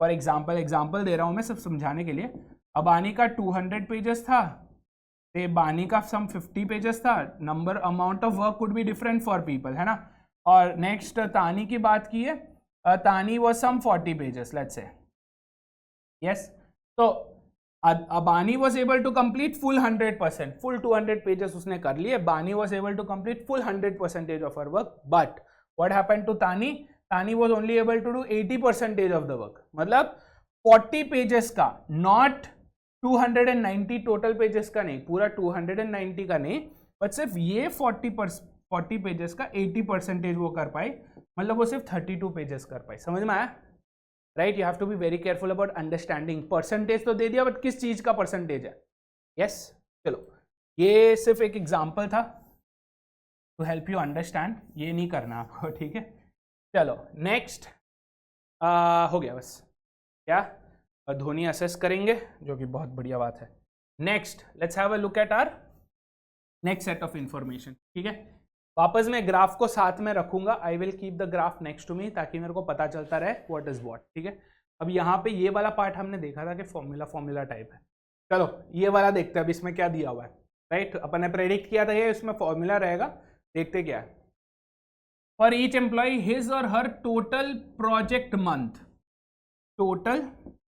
Speaker 1: फॉर एग्जाम्पल दे रहा हूं मैं सब समझाने के लिए। अबानी का 200 पेजेस था, बानी का सम 50 पेजेस था, number amount of work could be different for people, है ना। और नेक्स्ट तानी की बात की है, Tani was some 40 pages, let's say. Yes. So Abani was able to complete full 100%, full 200 pages उसने कर लिए. Bani was able to complete full 100% of her work. But what happened to Tani? Tani was only able to do 80% of the work. मतलब 40 pages का, not 290 total pages का नहीं, पूरा 290 का नहीं, but सिर्फ ये 40 पेजेस का 80% वो कर पाई, मतलब वो सिर्फ 32 पेजेस कर पाई। समझ में आया, right. You have to be very careful about understanding. Percentage तो दे दिया, बट किस चीज का परसेंटेज है, यस। चलो, ये सिर्फ एक एग्जांपल था टू हेल्प यू अंडरस्टैंड, ये नहीं करना आपको, ठीक है। चलो नेक्स्ट, हो गया बस, क्या धोनी असेस करेंगे, जो कि बहुत बढ़िया बात है। Next let's have a look at our next set of information, ठीक है। वापस मैं ग्राफ को साथ में रखूंगा, I will keep the graph next to me, ताकि मेरे को पता चलता रहे व्हाट इज व्हाट, ठीक है। अब यहाँ पे ये वाला पार्ट हमने देखा था कि फॉर्मूला टाइप है। चलो ये वाला देखते हैं अब इसमें क्या दिया हुआ है, राइट। अपन ने प्रेडिक्ट किया था ये इसमें फॉर्मूला रहेगा, देखते क्या है। फॉर ईच एम्प्लॉय हिज और हर टोटल प्रोजेक्ट मंथ, टोटल,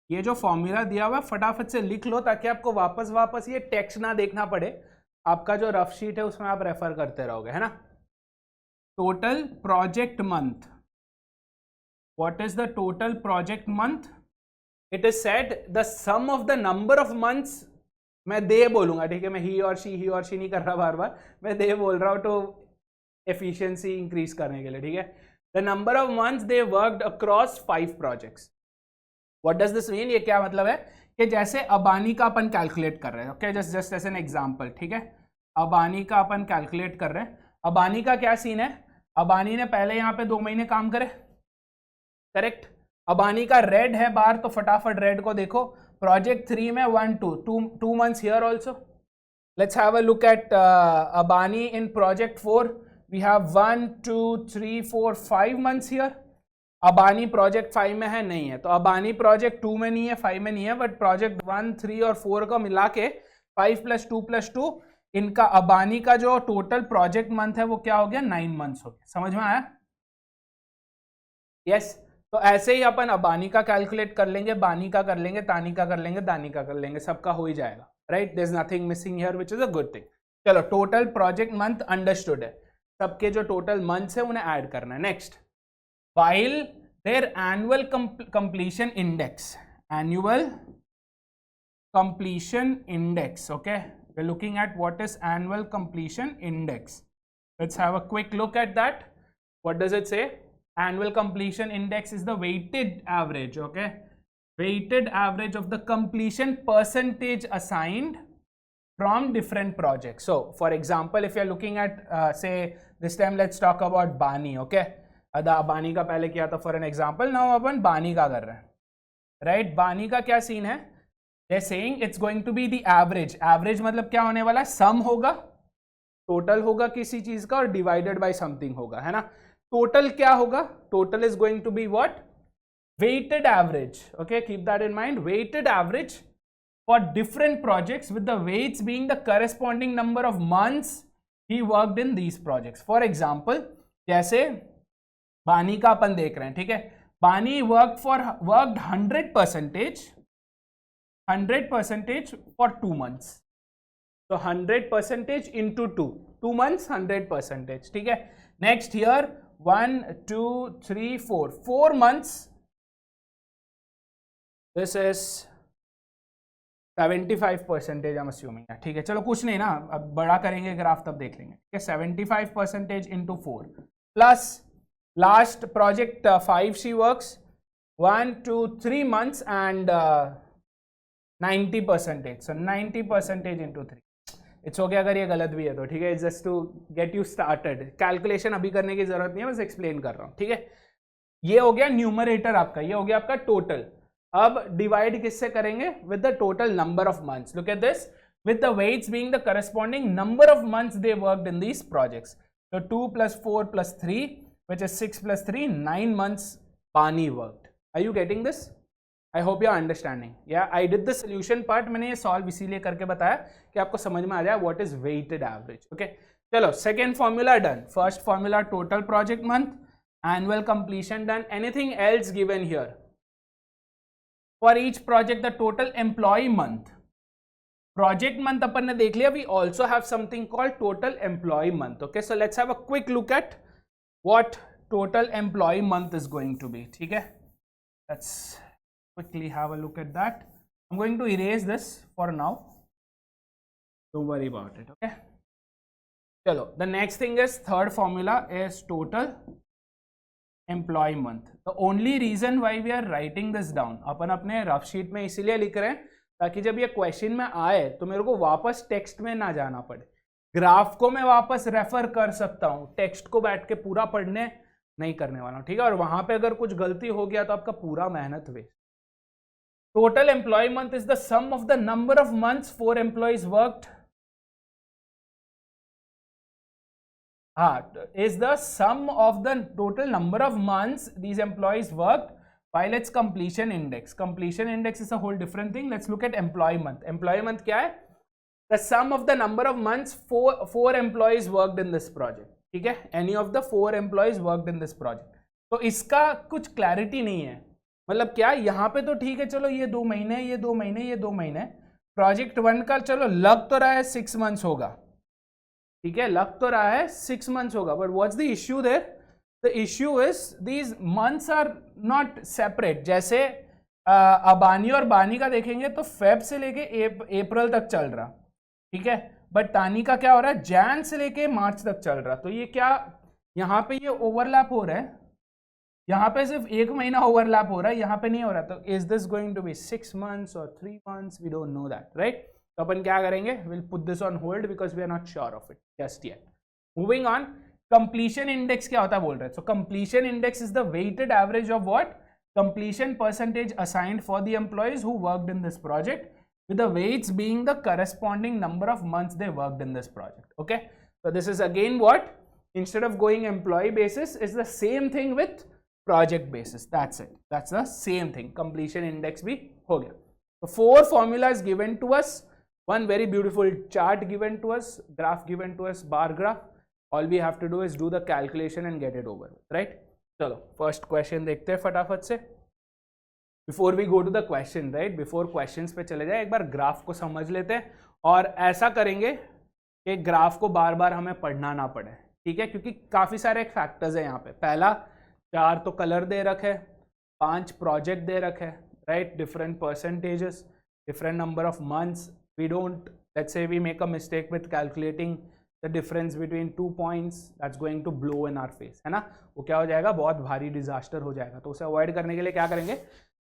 Speaker 1: ये जो फॉर्मूला दिया हुआ है फटाफट से लिख लो, ताकि आपको वापस ये टेक्स्ट ना देखना पड़े। आपका जो रफ शीट है उसमें आप रेफर करते रहोगे, है ना। Total project month, what is the total project month? It is said the sum of the number of months, मैं दे बोलूंगा, ठीक है, मैं ही और शी नहीं कर रहा बार बार, मैं दे बोल रहा हूं तो एफिशिएंसी इंक्रीज करने के लिए, ठीक है। The number of months they worked across 5 projects. What does this mean? ये क्या मतलब है कि जैसे अबानी का अपन कैलकुलेट कर रहे हैं, okay, just as an example, ठीक है। अबानी का अपन कैलकुलेट कर रहे हैं, अबानी का क्या सीन है, अबानी ने पहले यहाँ पे 2 महीने काम करे, करेक्ट। अबानी का रेड है बार, तो फटाफट रेड को देखो, प्रोजेक्ट 3 में 2 months here also. Let's have a look at Abani in project 4, वी हैव 1 2 3 4 5 months हियर, अबानी प्रोजेक्ट 5 में है, नहीं है, तो अबानी प्रोजेक्ट 2 में नहीं है, 5 में नहीं है, बट प्रोजेक्ट 1, 3 और 4 का मिला के 5 + 2 इनका अबानी का जो टोटल प्रोजेक्ट मंथ है वो क्या हो गया, 9 मंथ्स हो गया। समझ में आया? यस। तो ऐसे ही अपन अबानी का कैलकुलेट कर लेंगे, बानी का कर लेंगे, तानी का कर लेंगे, दानी का कर लेंगे, सबका हो ही जाएगा, right? There is nothing missing here which is a good thing. चलो, टोटल प्रोजेक्ट मंथ अंडरस्टूड है, सबके जो टोटल मंथ्स है उन्हें ऐड करना है। Next, while their annual completion index, annual completion index, okay, we're looking at what is annual completion index. Let's have a quick look at that. What does it say? Annual completion index is the weighted average, okay, weighted average of the completion percentage assigned from different projects. So for example, if you're looking at say this time let's talk about Bani, okay, बानी का पहले किया था फॉर एन एग्जाम्पल, नाउ अपन बानी का कर रहे हैं, राइट? बानी का क्या सीन है? They saying it's going to be the average. Average मतलब क्या होने वाला है? सम होगा, टोटल होगा किसी चीज का और डिवाइडेड बाय समथिंग होगा, है ना? टोटल क्या होगा? Total is going to be what? Weighted average, okay, keep that in mind. Weighted average for different projects with the weights being the corresponding number of months he worked in these projects. For example, जैसे बानी का अपन देख रहे हैं, ठीक है, बानी वर्कड 100% फॉर 2 मंथ्स, तो 100% इंटू 2 मंथ्स 100%, ठीक है। Next here 1 2 3 4 months, this is 75% I am assuming, ठीक है। चलो कुछ नहीं ना, अब बड़ा करेंगे ग्राफ तब देख लेंगे, ठीक है। 75% into 4 plus last project 5 she works 1 2 3 months and 90%, so 90% into 3 it's हो गया। अगर ये गलत भी है तो ठीक है, it's just to get you started, calculation अभी करने की जरूरत नहीं है, बस एक्सप्लेन कर रहा हूँ, ठीक है। ये हो गया न्यूमरेटर आपका, ये हो गया आपका टोटल। अब डिवाइड किससे करेंगे? With the total number of months. Look at this, with the weights being the corresponding number of months they worked in these projects. So 2 + 4 + 3, which is 6 + 3, 9 months Bani worked. Are you getting this? I hope you are understanding. Yeah, I did the solution part. मैंने ये सॉल्व इसीलिए करके बताया कि आपको समझ में आ जाए what is weighted average. Okay. चलो, second formula done. First formula total project month, annual completion done. Anything else given here? For each project, the total employee month. Project month अपन ने देख लिया. We also have something called total employee month. Okay, so let's have a quick look at what total employee month is going to be. ठीक है, let's quickly have a look at that. I'm going to erase this for now. Don't worry about it. Okay. चलो, the next thing is third formula is total employee month. The only reason why we are writing this down, अपन अपने रफ शीट में इसीलिए लिख रहे हैं ताकि जब ये क्वेश्चन में आए तो मेरे को वापस टेक्स्ट में ना जाना पड़े। ग्राफ को मैं वापस रेफर कर सकता हूं, टेक्स्ट को बैठ के पूरा पढ़ने नहीं करने वाला हूं, ठीक है। और वहां पे अगर कुछ गलती हो गया तो आपका पूरा मेहनत waste. Total employee month is the sum of the number of months 4 employees worked, is the sum of the total number of months these employees worked while its completion index. Completion index is a whole different thing. Let's look at employee month. Employee month क्या है? The sum of the number of months 4 employees worked in this project. ठीक है, any of the 4 employees worked in this project. तो इसका कुछ क्लैरिटी नहीं है, मतलब क्या यहाँ पे तो ठीक है, चलो ये 2 महीने, ये 2 महीने, ये 2 महीने। प्रोजेक्ट 1 का चलो लग तो रहा है 6 मंथ्स होगा, ठीक है, लग तो रहा है 6 मंथ्स होगा, but what's the issue there? The issue is these months are not separate. जैसे अबानी और बानी का देखेंगे तो फेब से लेके अप्रैल तक चल रहा, ठीक है, बट तानी का क्या हो रहा है? जैन से लेके मार्च तक चल रहा। तो ये क्या यहाँ पे ये ओवरलैप हो रहा है, यहाँ पे सिर्फ 1 महीना ओवरलैप हो रहा है, यहाँ पे नहीं हो रहा। तो is this going to be 6 months और 3 months? We don't know that, right. तो अपन क्या करेंगे? Will put this on hold because we are not sure of it just yet. Moving on, completion index क्या होता है बोल रहे हैं। So completion index is the weighted average of what? Completion percentage assigned for the employees who worked in this project with the weights being the corresponding number of months they worked in this project. Okay, so this is again what, instead of going employee basis, is the same thing with project basis, that's it, that's the same thing, completion index भी हो गया। तो 4 formulas given to us, one very beautiful chart given to us, graph given to us, bar graph, all we have to do is do the calculation and get it over with, right? चलो फर्स्ट क्वेश्चन देखते हैं फटाफट से, before we go to the question, right, before questions पे चले जाए एक बार ग्राफ को समझ लेते हैं, और ऐसा करेंगे कि ग्राफ को बार बार हमें पढ़ना ना पड़े, ठीक है, क्योंकि काफ़ी सारे फैक्टर्स हैं यहाँ पे। पहला 4 तो कलर दे रखे, 5 प्रोजेक्ट दे रखे, right, different percentages, different number of months, we don't, let's say we make a mistake with calculating the difference between 2 points, that's going to blow in our face, है ना, वो क्या हो जाएगा, बहुत भारी डिजास्टर हो जाएगा। तो उसे अवॉइड करने के लिए क्या करेंगे,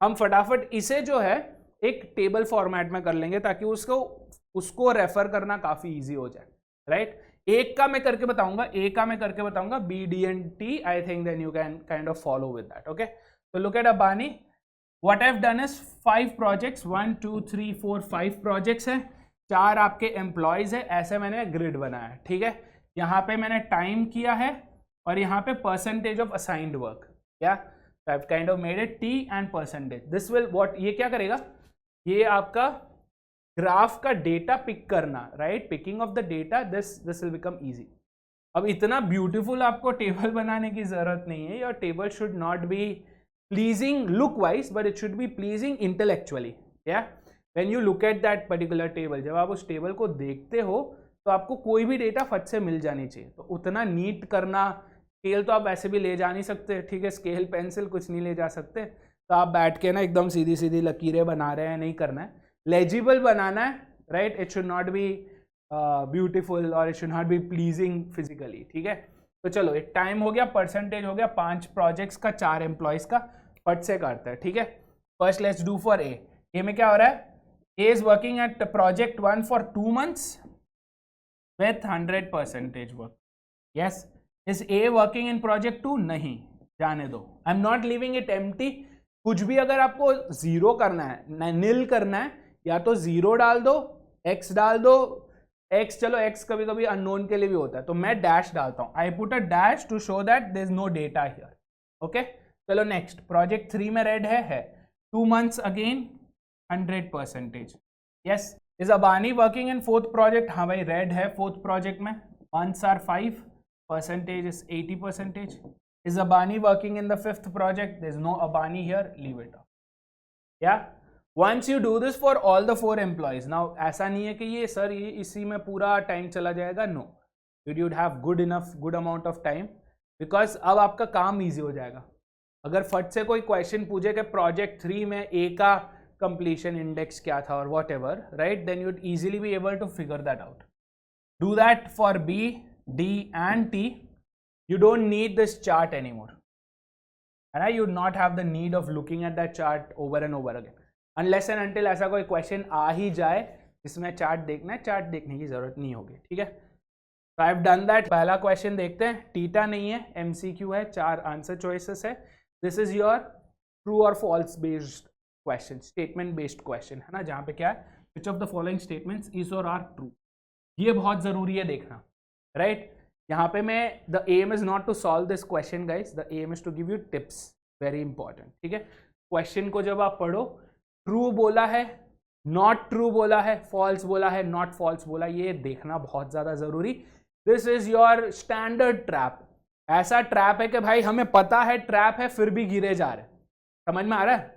Speaker 1: हम फटाफट इसे जो है एक टेबल फॉर्मेट में कर लेंगे ताकि उसको रेफर करना काफी इजी हो जाए, राइट। एक का मैं करके बताऊंगा, B D and T, I think then you can kind of follow with that, okay. तो look at Abani, what I have done is 5 projects, 1 2 3 4 5 projects हैं, 4 आपके एम्प्लॉयज है, ऐसे मैंने ग्रिड बनाया है, ठीक है। यहाँ पे मैंने टाइम किया है और यहाँ पे परसेंटेज ऑफ असाइंड वर्क, क्या, I've kind of made it T and percentage. This will what, ये क्या करेगा, ये आपका ग्राफ का डेटा पिक करना, right, picking of the data, this will become easy. अब इतना ब्यूटीफुल आपको टेबल बनाने की जरूरत नहीं है, your table should not be pleasing look wise, but it should be pleasing intellectually, या when you look at that particular table, जब आप उस टेबल को देखते हो तो आपको कोई भी डेटा फट से मिल जानी चाहिए। तो उतना नीट करना, स्केल तो आप वैसे भी ले जा नहीं सकते, ठीक है, स्केल पेंसिल कुछ नहीं ले जा सकते, तो आप बैठ के ना एकदम सीधी सीधी लकीरें बना रहे हैं, नहीं करना है, लेजिबल बनाना है, right, it should not be beautiful और it should not be pleasing physically, ठीक है। तो चलो एक टाइम हो गया, परसेंटेज हो गया, 5 प्रोजेक्ट्स का, 4 एम्प्लॉयज का, फट से करते हैं, ठीक है। First let's do for A में क्या हो रहा है, A is working at project 1 for 2 months with 100% work, yes. Is A working in project 2? नहीं, जाने दो, I am not leaving it empty. कुछ भी अगर आपको जीरो करना है, नील करना है, या तो जीरो डाल दो, एक्स डाल दो, एक्स, चलो एक्स कभी कभी अननोन के लिए भी होता है, तो मैं डैश डालता हूँ, I put a dash to show that there is no data here, okay. चलो नेक्स्ट, प्रोजेक्ट 3 में रेड है 2 months again 100%, yes. Is Abani working in 4th project, हाँ भाई रेड है 4th प्रोजेक्ट में, months are 5, percentage is 80%. Is Abani working in the 5th project? There's no Abani here, leave it off. Yeah, once you do this for all the 4 employees, now ऐसा नहीं है कि ये सर ये इसी में पूरा टाइम चला जाएगा, no, you would have good amount of time, because अब आपका काम easy हो जाएगा। अगर फट से कोई क्वेश्चन पूछे कि प्रोजेक्ट 3 में ए का कंप्लीशन इंडेक्स क्या था और whatever, right, then you would easily be able to figure that out. Do that for B, D and T. You don't need this chart anymore, and you would not have the need of looking at that chart over and over again, unless and until ऐसा कोई क्वेश्चन आ ही जाए जिसमें चार्ट देखना है, चार्ट देखने की जरूरत नहीं होगी, ठीक है। So I have done that। पहला क्वेश्चन देखते हैं, टीटा नहीं है, MCQ है, 4 आंसर चॉइसेस है, दिस इज योर ट्रू और false based question, statement based question है ना, जहाँ पे क्या है, which of the following statements is और आर ट्रू, ये बहुत जरूरी है देखना, राइट। यहाँ पे मैं, the aim is not to solve this question guys, the aim is to give you tips, very important, ठीक है। क्वेश्चन को जब आप पढ़ो, ट्रू बोला है, नॉट ट्रू बोला है, फॉल्स बोला है, नॉट फॉल्स बोला, ये देखना बहुत ज्यादा जरूरी। This is your standard trap, ऐसा ट्रैप है कि भाई हमें पता है ट्रैप है फिर भी गिरे जा रहे, समझ में आ रहा है,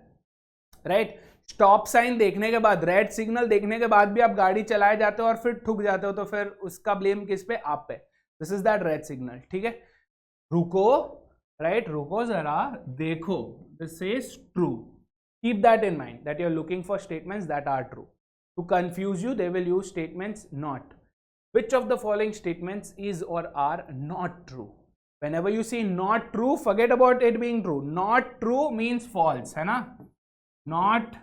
Speaker 1: राइट। स्टॉप साइन देखने के बाद, रेड सिग्नल देखने के बाद भी आप गाड़ी चलाए जाते हो और फिर ठुक जाते हो, तो फिर उसका ब्लेम किस पे, आप पे। This is that red signal, ठीक है। रुको, राइट, रुको जरा, देखो, this is true, keep that in mind that you are looking for statements that are true. To confuse you they will use statements not. Which of the following statements is or are not true? Whenever you see not true, forget about it being true. Not true means false, है ना? Not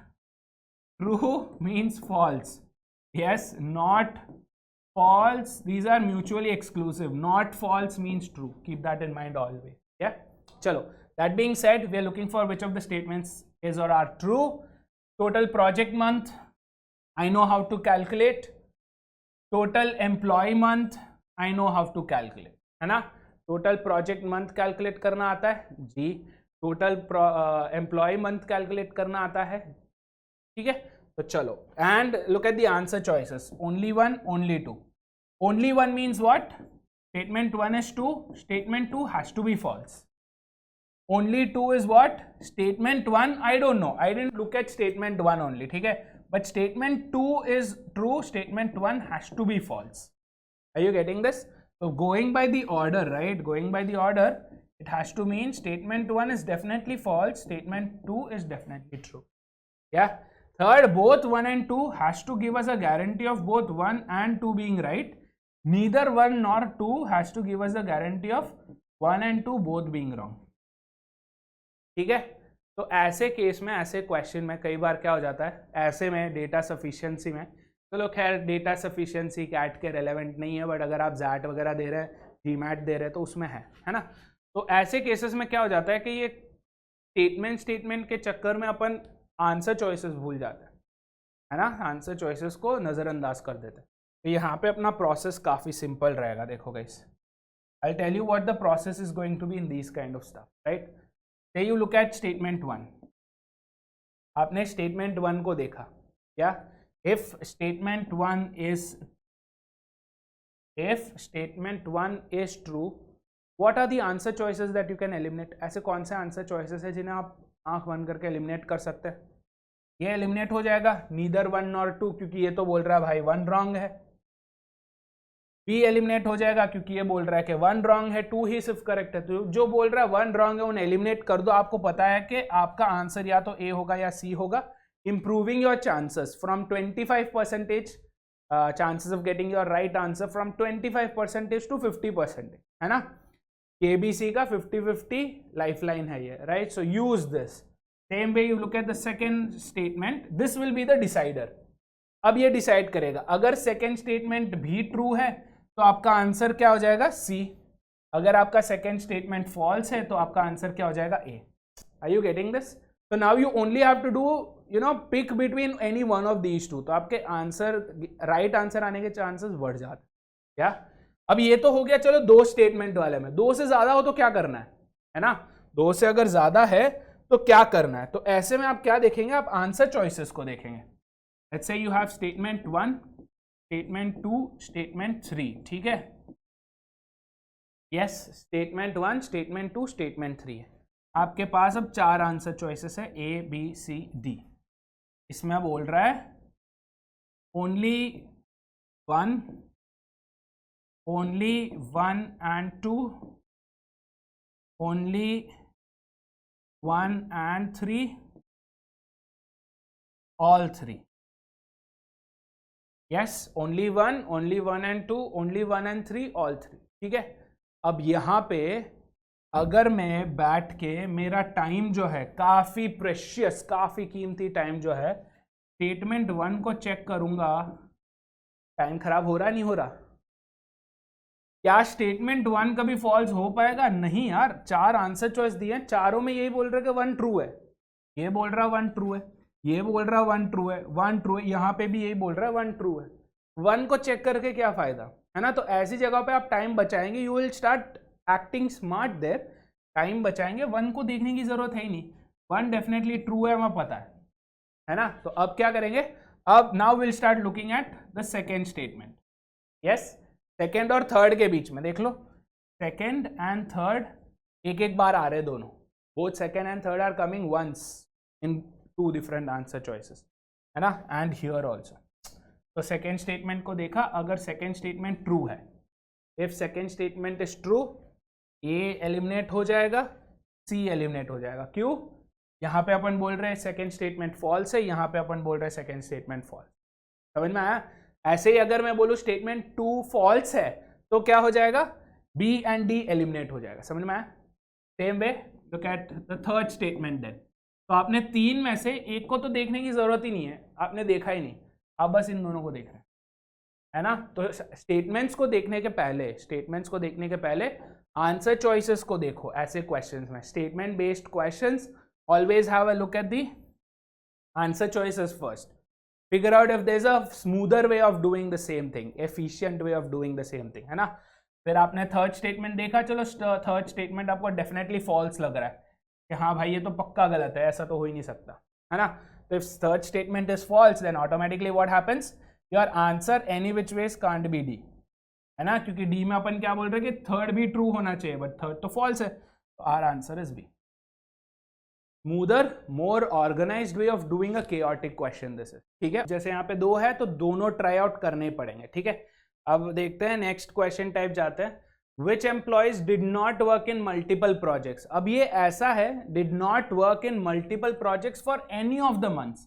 Speaker 1: true means false. Yes, not false. These are mutually exclusive. Not false means true. Keep that in mind always. Yeah. चलो. That being said, we are looking for which of the statements is or are true. Total project month. I know how to calculate. Total employee month, I know how to calculate, है ना। टोटल प्रोजेक्ट मंथ कैलकुलेट करना आता है जी। टोटल एम्प्लॉय मंथ कैलकुलेट करना आता है, ठीक है। तो चलो, and look at the answer choices, only one, only two. Only one means what? Statement 1 is true, statement 2 has to be false. Only 2 is what? Statement 1, I don't know, I didn't look at statement 1 only, ठीक है, but statement 2 is true, statement 1 has to be false. Are you getting this? So going by the order, right, going by the order, it has to mean statement 1 is definitely false, statement 2 is definitely true. Yeah. Third, both 1 and 2 has to give us a guarantee of both 1 and 2 being right. Neither 1 nor 2 has to give us a guarantee of 1 and 2 both being wrong. ठीक है। तो ऐसे केस में, ऐसे क्वेश्चन में कई बार क्या हो जाता है, ऐसे में डेटा सफिशिएंसी में, चलो खैर डेटा सफिशिएंसी कैट के रेलेवेंट नहीं है, बट अगर आप जैट वगैरह दे रहे हैं, जीमैट दे रहे हैं, तो उसमें है ना। तो ऐसे केसेस में क्या हो जाता है कि ये स्टेटमेंट के चक्कर में अपन आंसर चॉइसेस भूल जाते हैं, है ना, आंसर चॉइसेस को नज़रअंदाज कर देते हैं। तो यहाँ पे अपना प्रोसेस काफ़ी सिंपल रहेगा। देखो guys, I tell you what the process is going to be in this kind of stuff, right. Say you look at statement 1, आपने स्टेटमेंट 1 को देखा, क्या? If statement 1 is true, what are the answer choices that you can eliminate? ऐसे कौन से आंसर चॉइसेस है जिन्हें आप आंख बंद करके एलिमिनेट कर सकते हैं? ये एलिमिनेट हो जाएगा, नीदर 1 नॉर 2, क्योंकि ये तो बोल रहा है भाई 1 रॉन्ग है। बी एलिमिनेट हो जाएगा क्योंकि ये बोल रहा है कि 1 रॉन्ग है, 2 ही सिर्फ करेक्ट है। तो जो बोल रहा है 1 रॉन्ग है उन्हें एलिमिनेट कर दो। आपको पता है कि आपका आंसर या तो ए होगा या सी होगा। Improving your chances from 25% chances of getting your right answer from 25% to 50%, है ना। केबीसी का 50-50 लाइफलाइन है ये, right. So use this. Same way you look at the second statement, this will be the decider. अब ये डिसाइड करेगा, अगर सेकेंड स्टेटमेंट भी ट्रू है तो आपका आंसर क्या हो जाएगा? सी। अगर आपका सेकेंड स्टेटमेंट फॉल्स है तो आपका आंसर क्या हो जाएगा? A. Are you getting this? तो now you only have to do pick between any one of these two, तो आपके आंसर राइट आंसर आने के चांसेस बढ़ जाते हैं। क्या? अब ये तो हो गया चलो 2 स्टेटमेंट वाले में। 2 से ज्यादा हो तो क्या करना है ना। 2 से अगर ज्यादा है तो क्या करना है? तो ऐसे में आप क्या देखेंगे? आप आंसर चॉइसेस को देखेंगे। Let's say you have statement 1, statement 2, statement 3, ठीक है। यस, स्टेटमेंट 1, स्टेटमेंट 2, स्टेटमेंट 3 है। आपके पास अब 4 आंसर चॉइसेस है, ए बी सी डी। इसमें बोल रहा है only 1 and 2, only 1 and 3, all 3. Yes, only 1 and 2, only 1 and 3, all 3, ठीक है। अब यहाँ पे अगर मैं बैठ के, मेरा टाइम जो है काफ़ी प्रेशियस, काफ़ी कीमती टाइम जो है, स्टेटमेंट 1 को चेक करूँगा, टाइम खराब हो रहा नहीं हो रहा? क्या स्टेटमेंट 1 कभी फॉल्स हो पाएगा? नहीं यार। 4 आंसर चॉइस दिए, चारों में यही बोल रहे कि 1 ट्रू है, ये बोल रहा 1 ट्रू है, ये बोल रहा 1 ट्रू है, 1 ट्रू है, यहाँ पे भी यही बोल रहा है 1 ट्रू है। 1 को चेक करके क्या फायदा, है ना। तो ऐसी जगह पे आप टाइम बचाएंगे, you will start acting smart there. Time बचाएंगे, 1 को देखने की जरूरत है ही नहीं, 1 डेफिनेटली ट्रू है, हमें पता है ना। तो अब क्या करेंगे? अब now will start looking at the second statement. Yes, second और थर्ड के बीच में देख लो, सेकेंड एंड थर्ड एक बार आ रहे दोनों, both second and third are coming once in 2 different answer choices, है ना। And here also. तो सेकेंड स्टेटमेंट को देखा, अगर सेकेंड स्टेटमेंट ट्रू है, if second statement is true, A eliminate हो जाएगा, सी एलिमिनेट हो जाएगा। क्यों? यहाँ पे अपन बोल रहे हैं सेकेंड स्टेटमेंट फॉल्स है, यहाँ पे अपन बोल रहे हैं सेकेंड स्टेटमेंट फॉल्स। समझ में आया? ऐसे ही अगर मैं बोलूँ स्टेटमेंट 2 फॉल्स है तो क्या हो जाएगा? बी एंड डी एलिमिनेट हो जाएगा। समझ में आया? Same way look at the third statement then. तो आपने 3 में से एक को तो देखने की जरूरत ही नहीं है, आपने देखा ही नहीं, आप बस इन दोनों को देख रहे हैं, है ना। तो स्टेटमेंट्स को देखने के पहले आंसर चॉइसेस को देखो। ऐसे क्वेश्चंस में, statement based questions, always have a look at the answer choices first. Figure out if there's a smoother way of doing the same thing, efficient way of doing the same thing, है ना। फिर आपने थर्ड स्टेटमेंट देखा, चलो थर्ड स्टेटमेंट आपको डेफिनेटली फॉल्स लग रहा है, कि हाँ भाई ये तो पक्का गलत है, ऐसा तो हो ही नहीं सकता, है ना। तो if third statement is false then automatically what happens, your answer any which ways can't be D, है ना, क्योंकि डी में अपन क्या बोल रहे हैं कि थर्ड भी ट्रू होना चाहिए, बट थर्ड तो फॉल्स है, तो our answer is B. Smoother more organised way of doing a chaotic question this is, ठीक है। जैसे यहाँ पे दो है तो दोनों ट्राई आउट करने पड़ेंगे, ठीक है। अब देखते हैं नेक्स्ट क्वेश्चन टाइप जाते हैं। Which employees did not work in multiple projects? अब ये ऐसा है, did not work in multiple projects for any of the months।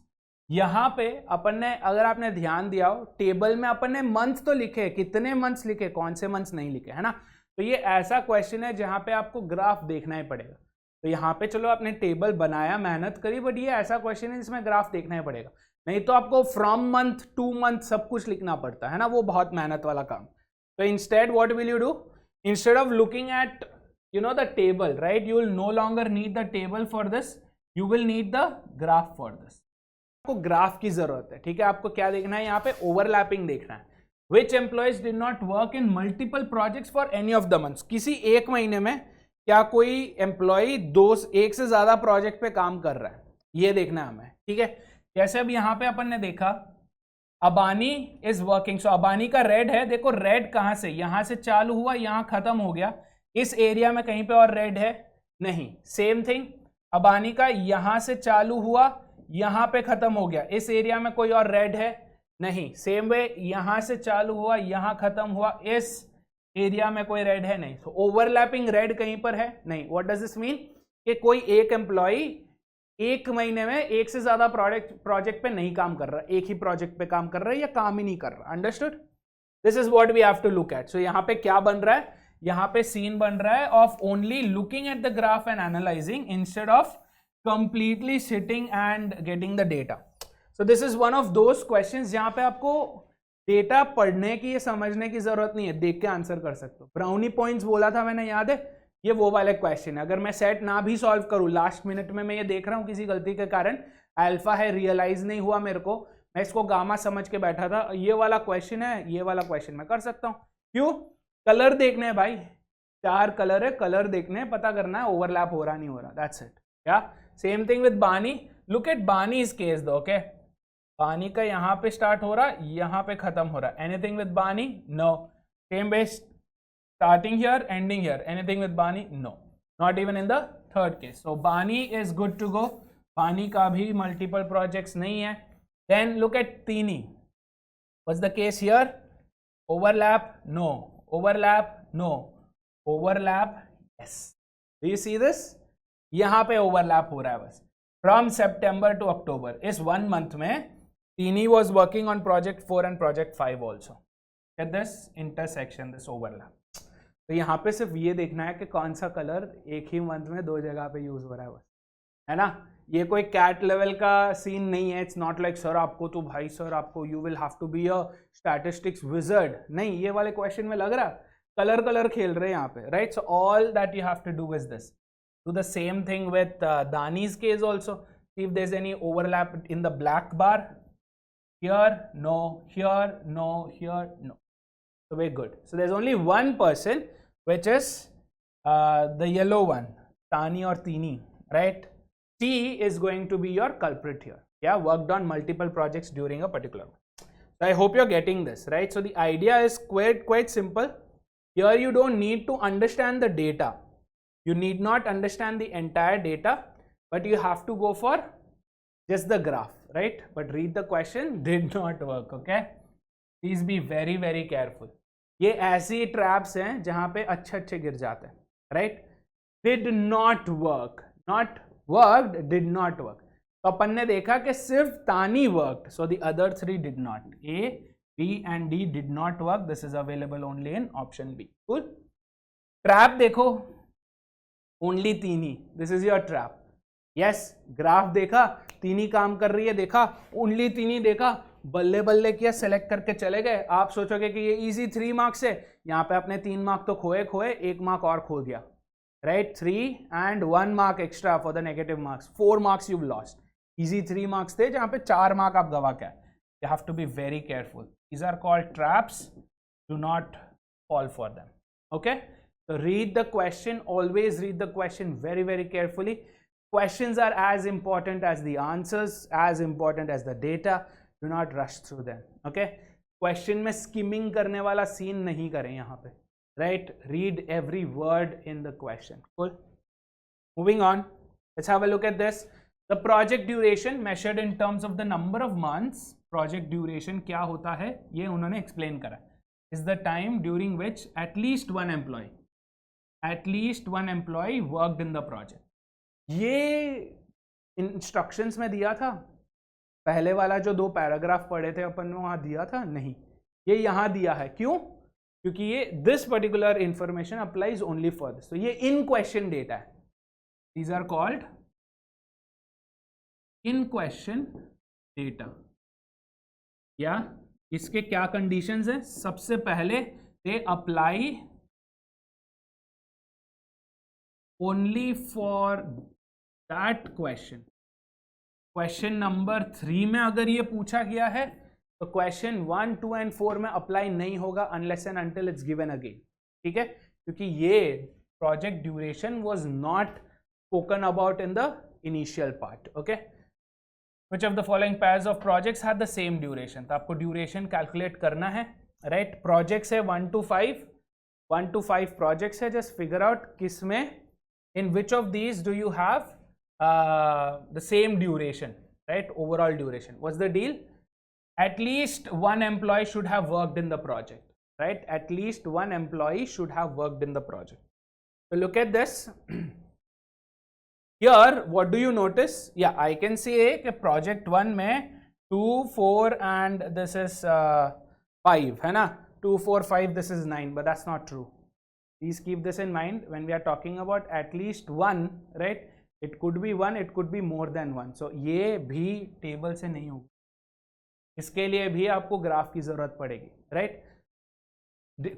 Speaker 1: यहाँ पे अपन ने, अगर आपने ध्यान दिया हो टेबल में अपन ने मंथ तो लिखे, कितने मंथ्स लिखे, कौन से मंथ्स नहीं लिखे, है ना। तो ये ऐसा क्वेश्चन है जहाँ पे आपको ग्राफ देखना ही पड़ेगा। तो यहाँ पे चलो आपने टेबल बनाया, मेहनत करी, बट ये ऐसा क्वेश्चन है जिसमें ग्राफ देखना ही पड़ेगा, नहीं तो आपको फ्रॉम मंथ टू मंथ सब कुछ लिखना पड़ता है ना, वो बहुत मेहनत वाला काम। तो instead what will you do, instead of looking at the table, right, you will no longer need the table for this, you will need the graph for this। आपको ग्राफ की जरूरत है, ठीक है। आपको क्या देखना है, यहाँ पे ओवरलैपिंग देखना है। which employees did not work in multiple projects for any of the months, किसी एक महीने में क्या कोई एम्प्लॉय एक से ज्यादा प्रोजेक्ट पे काम कर रहा है, ये देखना है हमें, ठीक है। जैसे अब यहाँ पे अपन ने देखा अबानी इज वर्किंग, सो अबानी का रेड है, देखो रेड कहां से, यहां से चालू हुआ, यहां खत्म हो गया, इस एरिया में कहीं पे और रेड है नहीं। सेम थिंग अबानी का यहां से चालू हुआ, यहां पे खत्म हो गया, इस एरिया में कोई और रेड है नहीं। सेम वे यहां से चालू हुआ, यहां खत्म हुआ, इस एरिया में कोई रेड है नहीं। तो ओवरलैपिंग रेड कहीं पर है नहीं। व्हाट डज दिस मीन, कि कोई एक एम्प्लॉय एक महीने में एक से ज्यादा प्रोजेक्ट पे नहीं काम कर रहा, एक ही प्रोजेक्ट पे काम कर रहा है या काम ही नहीं कर रहा। Understood, this is what we have to look at. So यहाँ पे क्या बन रहा है, यहाँ पे सीन बन रहा है of only looking at the graph and analysing instead of completely sitting and getting the data. So this is one of those questions जहां पे आपको डेटा पढ़ने की, ये समझने की जरूरत नहीं है, देख के आंसर कर सकते हो। ब्राउनी पॉइंट्स बोला था मैंने, याद है, ये वो वाले क्वेश्चन है। अगर मैं सेट ना भी सॉल्व करूं, लास्ट मिनट में मैं ये देख रहा हूं किसी गलती के कारण अल्फा है, रियलाइज नहीं हुआ मेरे को, मैं इसको गामा समझ के बैठा था, ये वाला क्वेश्चन है, ये वाला क्वेश्चन मैं कर सकता हूं। क्यों, कलर देखने हैं भाई, 4 कलर है, कलर देखने हैं, पता करना है ओवरलैप हो रहा नहीं हो रहा, दैट्स इट। या सेम थिंग विद बानी, लुक एट बानीज केस दो, ओके। बानी का यहाँ पे स्टार्ट हो रहा, यहाँ पे खत्म हो रहा, anything with Bani, no. Same base, starting here, ending here, anything with Bani, no, not even in the third case. So Bani is good to go, Bani का भी multiple projects नहीं है। Then look at Tini, what's the case here, overlap, no, overlap, no, overlap, yes। Do you see this, यहाँ पे overlap हो रहा है बस, from September to October, इस 1 month में Tini was working on project 4 and project 5 also, at this intersection, this overlap। तो यहाँ पे सिर्फ ये देखना है कि कौन सा कलर एक ही मंथ में 2 जगह पे यूज हो रहा है बस, है ना। ये कोई कैट लेवल का सीन नहीं है, इट्स नॉट लाइक सर आपको तो भाई सर आपको you will have to be a statistics wizard, नहीं, ये वाले क्वेश्चन में लग रहा कलर खेल रहे हैं यहाँ पे, right. So all that you have to do is this, do the same thing with Dani's case also, see if there is any overlap in the black bar, here no, here no, here no. So very good. So there's only one person, which is the yellow one, Tani or Tini, right? T is going to be your culprit here. Yeah, worked on multiple projects during a particular one. So I hope you're getting this, right? So the idea is quite simple. Here you don't need to understand the data. You need not understand the entire data, but you have to go for just the graph, right? But read the question, did not work, okay? Please be very careful. ये ऐसी ट्रैप्स हैं जहां पे अच्छे गिर जाते हैं, right. Did not work, not worked, did not work. तो अपन ने देखा कि सिर्फ Tani worked, so the other 3 did not, A, B and D did not work, this is available only in option B. Cool. Trap देखो, only Teeni, this is your trap. Yes, graph देखा, तीनी काम कर रही है, देखा, ओनली तीनी देखा, बल्ले बल्ले किया, सेलेक्ट करके चले गए। आप सोचोगे कि ये इजी 3 मार्क्स है, यहाँ पे अपने 3 मार्क तो खोए, 1 मार्क और खो गया, राइट। 3 and 1 mark extra for the negative marks, 4 marks you lost. Easy 3 marks थे जहाँ पे 4 मार्क आप गवा के, you have to be very careful, these are called traps, do not fall for them, okay. So read the question, always read the question very carefully, Questions are as important as the answers, as important as the data. Do not rush through them. Okay? Question में skimming करने वाला scene नहीं करें यहाँ पे. Right? Read every word in the question. Cool. Moving on. Let's have a look at this. The project duration measured in terms of the number of months. Project duration क्या होता है? ये उन्होंने explain करा. Is the time during which at least one employee worked in the project. ये इंस्ट्रक्शंस में दिया था. पहले वाला जो 2 पैराग्राफ पढ़े थे अपन ने वहां दिया था नहीं, ये यहां दिया है. क्यों? क्योंकि ये this particular information applies only for this. तो ये इन क्वेश्चन डेटा है. These are called in question data. या इसके क्या कंडीशंस है? सबसे पहले they apply only for that question. Question number 3 में अगर ये पूछा गया है तो क्वेश्चन 1, 2 एंड 4 में अप्लाई नहीं होगा unless and until it's given again. ठीक है? क्योंकि ये project duration was not spoken about in the initial part. Okay? Which of the following pairs of projects have the same duration. तो आपको ड्यूरेशन कैलकुलेट करना है. राइट? प्रोजेक्ट्स है 1 to 5 प्रोजेक्ट्स है. जस्ट फिगर आउट किसमें, in which of these do you have the same duration, right? Overall duration. What's the deal? At least one employee should have worked in the project, right? At least one employee should have worked in the project. So look at this. Here, what do you notice? Yeah, I can say that project 1 में 2, 4 and this is 5, है ना? 2, 4, 5, this is 9, but that's not true. Please keep this in mind when we are talking about at least one, right? It could be 1, it could be more than 1. So ये भी टेबल से नहीं होगा. इसके लिए भी आपको ग्राफ की जरूरत पड़ेगी. Right?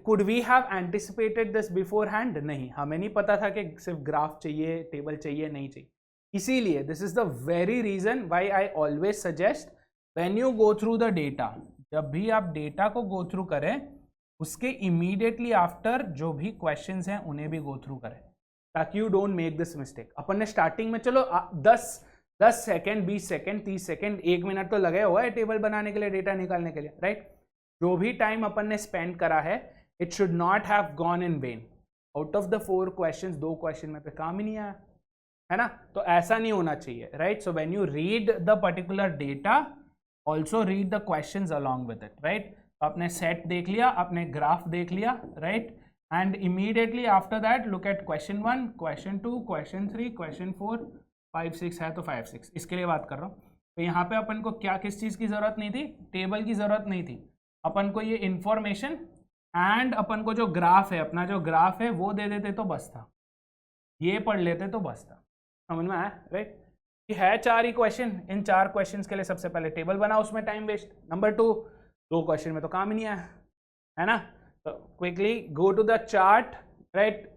Speaker 1: Could we have anticipated this beforehand? नहीं, हमें नहीं पता था कि सिर्फ ग्राफ चाहिए, टेबल चाहिए, नहीं चाहिए. इसीलिए this is the very reason why I always suggest when you go through the data, जब भी आप डेटा को गो थ्रू करें उसके इमीडिएटली आफ्टर जो भी क्वेश्चंस हैं उन्हें भी गो थ्रू करें, ताकि you don't make this mistake. अपन ने स्टार्टिंग में चलो 10 सेकेंड, 20 सेकेंड, 30 सेकेंड, 1 मिनट तो लगे हुआ है टेबल बनाने के लिए, डेटा निकालने के लिए. राइट? जो भी टाइम अपन ने स्पेंड करा है it should not have gone in when. Out of the 4 questions 2 question में पे काम ही नहीं आया, है ना? तो ऐसा नहीं होना चाहिए. Right? So when you read the particular data also read the questions along with it. Right? आपने सेट देख लिया, आपने ग्राफ देख लिया. Right? And immediately after that look at question 1, question 2, question 3, question 4, 5, 6 है तो 5, 6 इसके लिए बात कर रहा हूँ. तो यहाँ पे अपन को क्या किस चीज़ की ज़रूरत नहीं थी? टेबल की ज़रूरत नहीं थी. अपन को ये इंफॉर्मेशन एंड अपन को जो ग्राफ है, अपना जो ग्राफ है वो दे देते तो बस था, ये पढ़ लेते तो बस था. समझ में आया? राइट? ये है 4 ही क्वेश्चन. इन 4 क्वेश्चन के लिए सबसे पहले टेबल बनाओ, उसमें टाइम वेस्ट. नंबर 2, 2 क्वेश्चन में तो काम ही नहीं आया, है ना? तो quickly go to the chart. Right?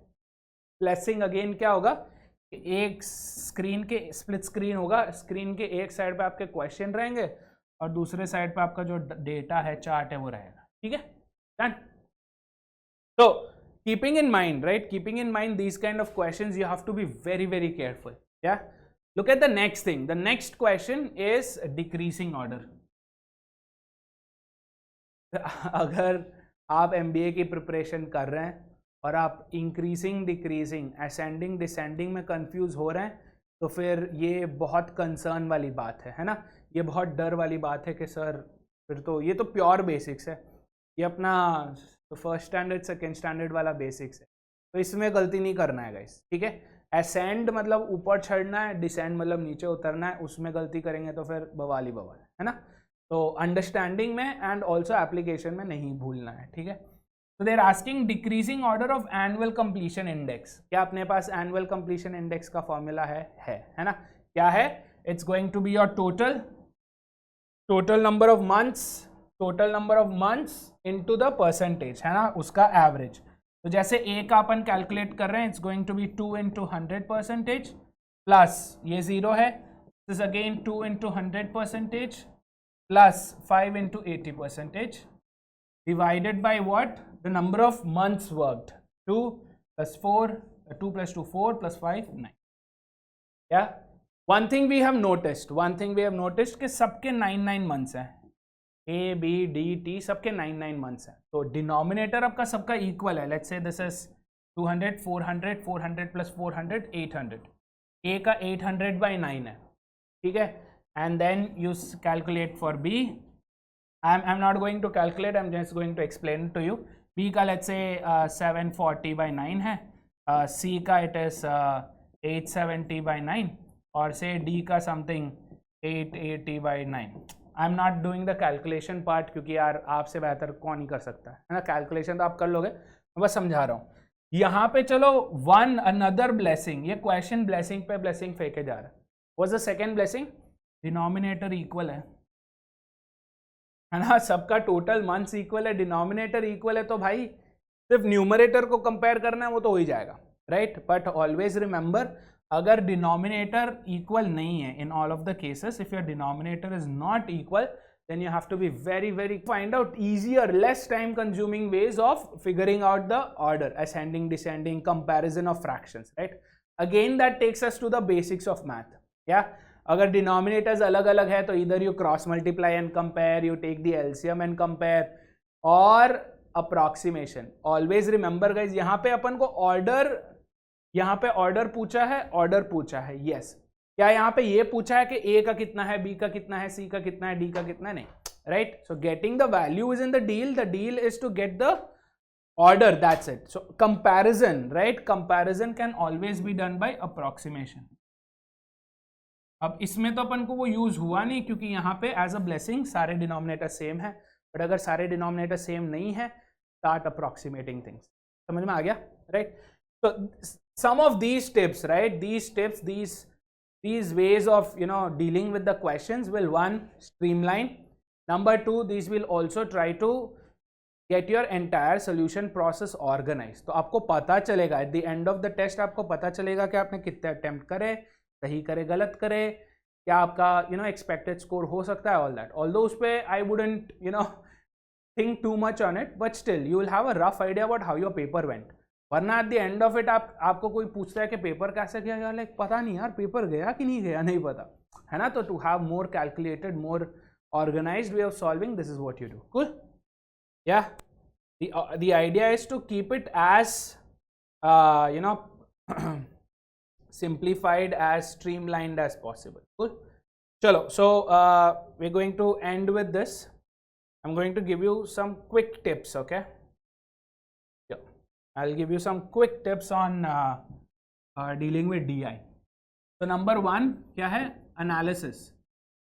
Speaker 1: Placing again क्या होगा? एक स्क्रीन के स्प्लिट स्क्रीन होगा. स्क्रीन के एक साइड पे आपके क्वेश्चन रहेंगे और दूसरे साइड पे आपका जो डेटा है, चार्ट है, वो रहेगा. ठीक है? Done. So keeping in mind, right? Keeping in mind these kind of questions, you have to be very, very careful. Yeah. Look at the next thing. The next question is decreasing order. अगर आप MBA की प्रिपरेशन कर रहे हैं और आप इंक्रीजिंग, डिक्रीजिंग, असेंडिंग, डिसेंडिंग में कंफ्यूज हो रहे हैं तो फिर ये बहुत कंसर्न वाली बात है ना? ये बहुत डर वाली बात है कि सर फिर तो ये तो प्योर बेसिक्स है, ये अपना तो फर्स्ट स्टैंडर्ड सेकेंड स्टैंडर्ड वाला बेसिक्स है, तो इसमें गलती नहीं करना है गाइस. ठीक है? असेंड मतलब ऊपर चढ़ना है, डिसेंड मतलब नीचे उतरना है, उसमें गलती करेंगे तो फिर बवाल ही बवाल है ना? तो अंडरस्टैंडिंग में एंड ऑल्सो एप्लीकेशन में नहीं भूलना है. ठीक है? तो they are asking decreasing order of annual completion index. क्या अपने पास एनुअल कंप्लीशन इंडेक्स का फॉर्मूला है ना? क्या है? It's going to be your total number of months into the percentage, है ना? उसका एवरेज. तो जैसे ए का अपन कैलकुलेट कर रहे हैं, it's going to be 2 into 100% plus ये 0 है, दिस इज अगेन 2 into 100% प्लस 5 into 80% divided by what? The number of months worked. 2 plus 4, 2 plus 2 4 plus 5 9. या one thing we have noticed कि सबके 9 मंथ्स हैं, A, B, D, T सबके 9 मंथ्स हैं, तो डिनोमिनेटर आपका सबका इक्वल है. Let's say this is 200, 400, 400 plus 400, 800. A का 800/9 है, ठीक है. And then you calculate for B. I'm not going to calculate, I'm just going to explain to you. B का let's say 740/9 है, C का it is 870/9 और से D का something 880/9. I'm not doing the calculation part क्योंकि यार आपसे बेहतर कौन ही कर सकता है ना. कैलकुलेशन तो आप कर लोगे, मैं बस समझा रहा हूँ. यहाँ पे चलो वन अनदर ब्लेसिंग, ये क्वेश्चन ब्लेसिंग पे ब्लेसिंग फेंके जा रहा है. What's the second blessing? Denominator equal है ना, सबका टोटल मंथ्स इक्वल है, डिनोमिनेटर इक्वल है, तो भाई सिर्फ न्यूमरेटर को कंपेयर करना है वो तो हो ही जाएगा, राइट. बट ऑलवेज रिमेंबर, अगर डिनोमिनेटर इक्वल नहीं है in all of the cases, if your denominator is not equal, then you have to be very find out easier, less time consuming ways of figuring out the order, ascending, descending, comparison of fractions, right. Again that takes us to the basics of math. yeah, अगर डिनोमिनेटर्स अलग अलग है तो इधर you cross multiply and compare, you take the LCM and compare, और अप्रॉक्सीमेशन. ऑलवेज रिमेंबर गाइज, यहाँ पे अपन को ऑर्डर पूछा है, यस. क्या यहाँ पे ये पूछा है कि A का कितना है, B का कितना है, C का कितना है, D का कितना है? नहीं, right. So getting the value is in the deal is to get the order, that's it. So comparison, right, comparison can always be done by approximation. अब इसमें तो अपन को वो यूज हुआ नहीं क्योंकि यहाँ पे एज अ ब्लेसिंग सारे डिनोमिनेटर सेम है, बट अगर सारे डिनोमिनेटर सेम नहीं है, स्टार्ट अप्रॉक्सीमेटिंग थिंग्स. समझ में आ गया, राइट. तो some of these tips, right, these ways of dealing with the questions will, one, streamline. Number two, these will also try to get your entire solution process organized. तो आपको पता चलेगा at the end of the test, आपको पता चलेगा कि आपने कितने अटेम्प्ट करे, सही करे, गलत करे, क्या आपका एक्सपेक्टेड स्कोर हो सकता है, all that. Although उस पे I wouldn't think too much on it, but still you will have a rough idea about how your paper went. वरना at the end of it आपको कोई पूछता है कि पेपर कैसे गया, यार लाइक पता नहीं यार पेपर गया कि नहीं गया, नहीं पता है ना. तो to have more calculated, more organised way of solving, this is what you do. Cool. या the idea is to keep it as simplified, as streamlined as possible. Cool. Chalo, so we're going to end with this. I'm going to give you some quick tips, okay? I'll give you some quick tips on dealing with DI. So number 1 क्या है, एनालिसिस.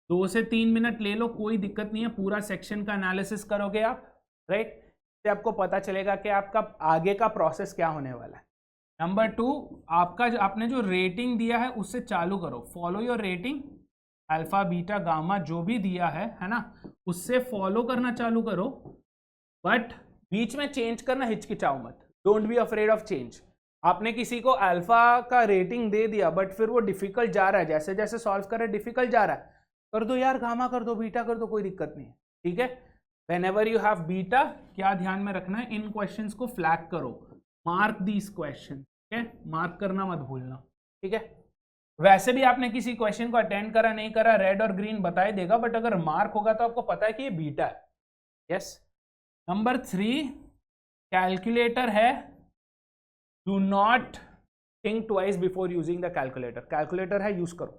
Speaker 1: 2 से 3 मिनट ले लो, कोई दिक्कत नहीं है, पूरा सेक्शन का एनालिसिस करोगे आप, राइट. तो आपको पता चलेगा कि आपका आगे का प्रोसेस क्या होने वाला है. नंबर 2, आपने जो रेटिंग दिया है उससे चालू करो. Follow your rating, alpha beta gamma जो भी दिया है ना, उससे फॉलो करना चालू करो. बट बीच में चेंज करना हिचकिचाओ मत. Don't be afraid of change. आपने किसी को अल्फा का रेटिंग दे दिया बट फिर वो डिफिकल्ट जा रहा है, जैसे जैसे सॉल्व कर रहे डिफिकल्ट जा रहा है, कर दो यार गामा, कर दो बीटा, कर दो, कोई दिक्कत नहीं है, ठीक है. व्हेनेवर यू हैव बीटा, क्या ध्यान में रखना है, इन क्वेश्चंस को फ्लैग करो, मार्क दीस क्वेश्चन, ठीक है, मार्क करना मत भूलना, ठीक है. वैसे भी आपने किसी क्वेश्चन को अटेंड करा नहीं करा, रेड और ग्रीन बता ही देगा, बट अगर मार्क होगा तो आपको पता है कि ये बीटा है. यस. नंबर 3, कैलकुलेटर है, do not think twice before using the calculator. Calculator है, यूज करो,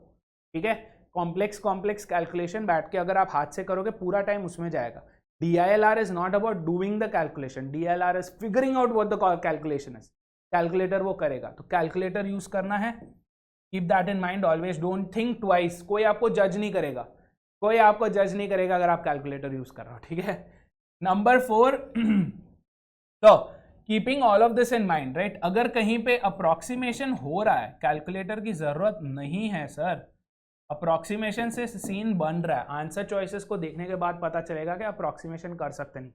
Speaker 1: ठीक है. कॉम्प्लेक्स कैलकुलेशन बैठ के अगर आप हाथ से करोगे पूरा टाइम उसमें जाएगा. DILR is not about doing the calculation, DILR is figuring out what the calculation is. Calculator वो करेगा, तो कैलकुलेटर यूज करना है. Keep that in mind always, don't think twice. कोई आपको जज नहीं करेगा, अगर आप कैलकुलेटर यूज कर रहे हो, ठीक है. नंबर 4, तो keeping all of this in mind, right. अगर कहीं पे अप्रॉक्सीमेशन हो रहा है, कैलकुलेटर की जरूरत नहीं है सर. अप्रॉक्सीमेशन से सीन बन रहा है, आंसर चॉइसेस को देखने के बाद पता चलेगा कि अप्रॉक्सीमेशन कर सकते नहीं.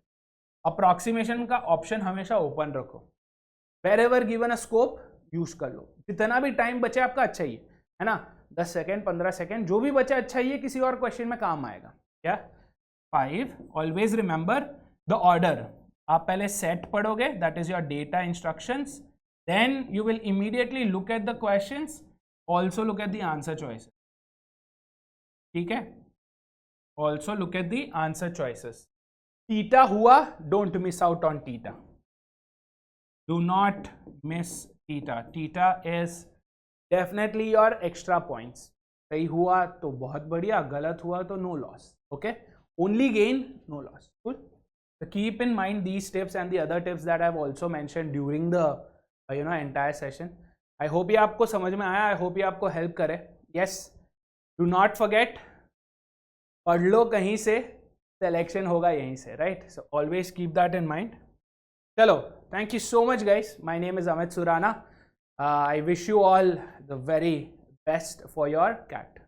Speaker 1: अप्रॉक्सीमेशन का ऑप्शन हमेशा ओपन रखो. Wherever given a scope, use कर लो. जितना भी टाइम बचे आपका अच्छा ही है ना, 10 सेकेंड 15 सेकेंड जो भी बचे अच्छा ही है, किसी और क्वेश्चन में काम आएगा. क्या 5, ऑलवेज रिमेंबर द ऑर्डर. आप पहले सेट पढ़ोगे, that is your data instructions, then you will immediately look at the questions, also look at the answer choice, ठीक है, also look at the answer choices. Theta हुआ, don't miss out on theta, do not miss theta, theta is definitely your extra points. सही हुआ तो बहुत बढ़िया, गलत हुआ तो no loss, okay, only gain no loss, good. So keep in mind these tips and the other tips that I've also mentioned during the entire session. I hope ये आपको समझ में आया, I hope ये आपको help करे। Yes, do not forget, पढ़ लो कहीं से, selection होगा यहीं से, right? So always keep that in mind. चलो, thank you so much guys. My name is Amit Surana. I wish you all the very best for your CAT.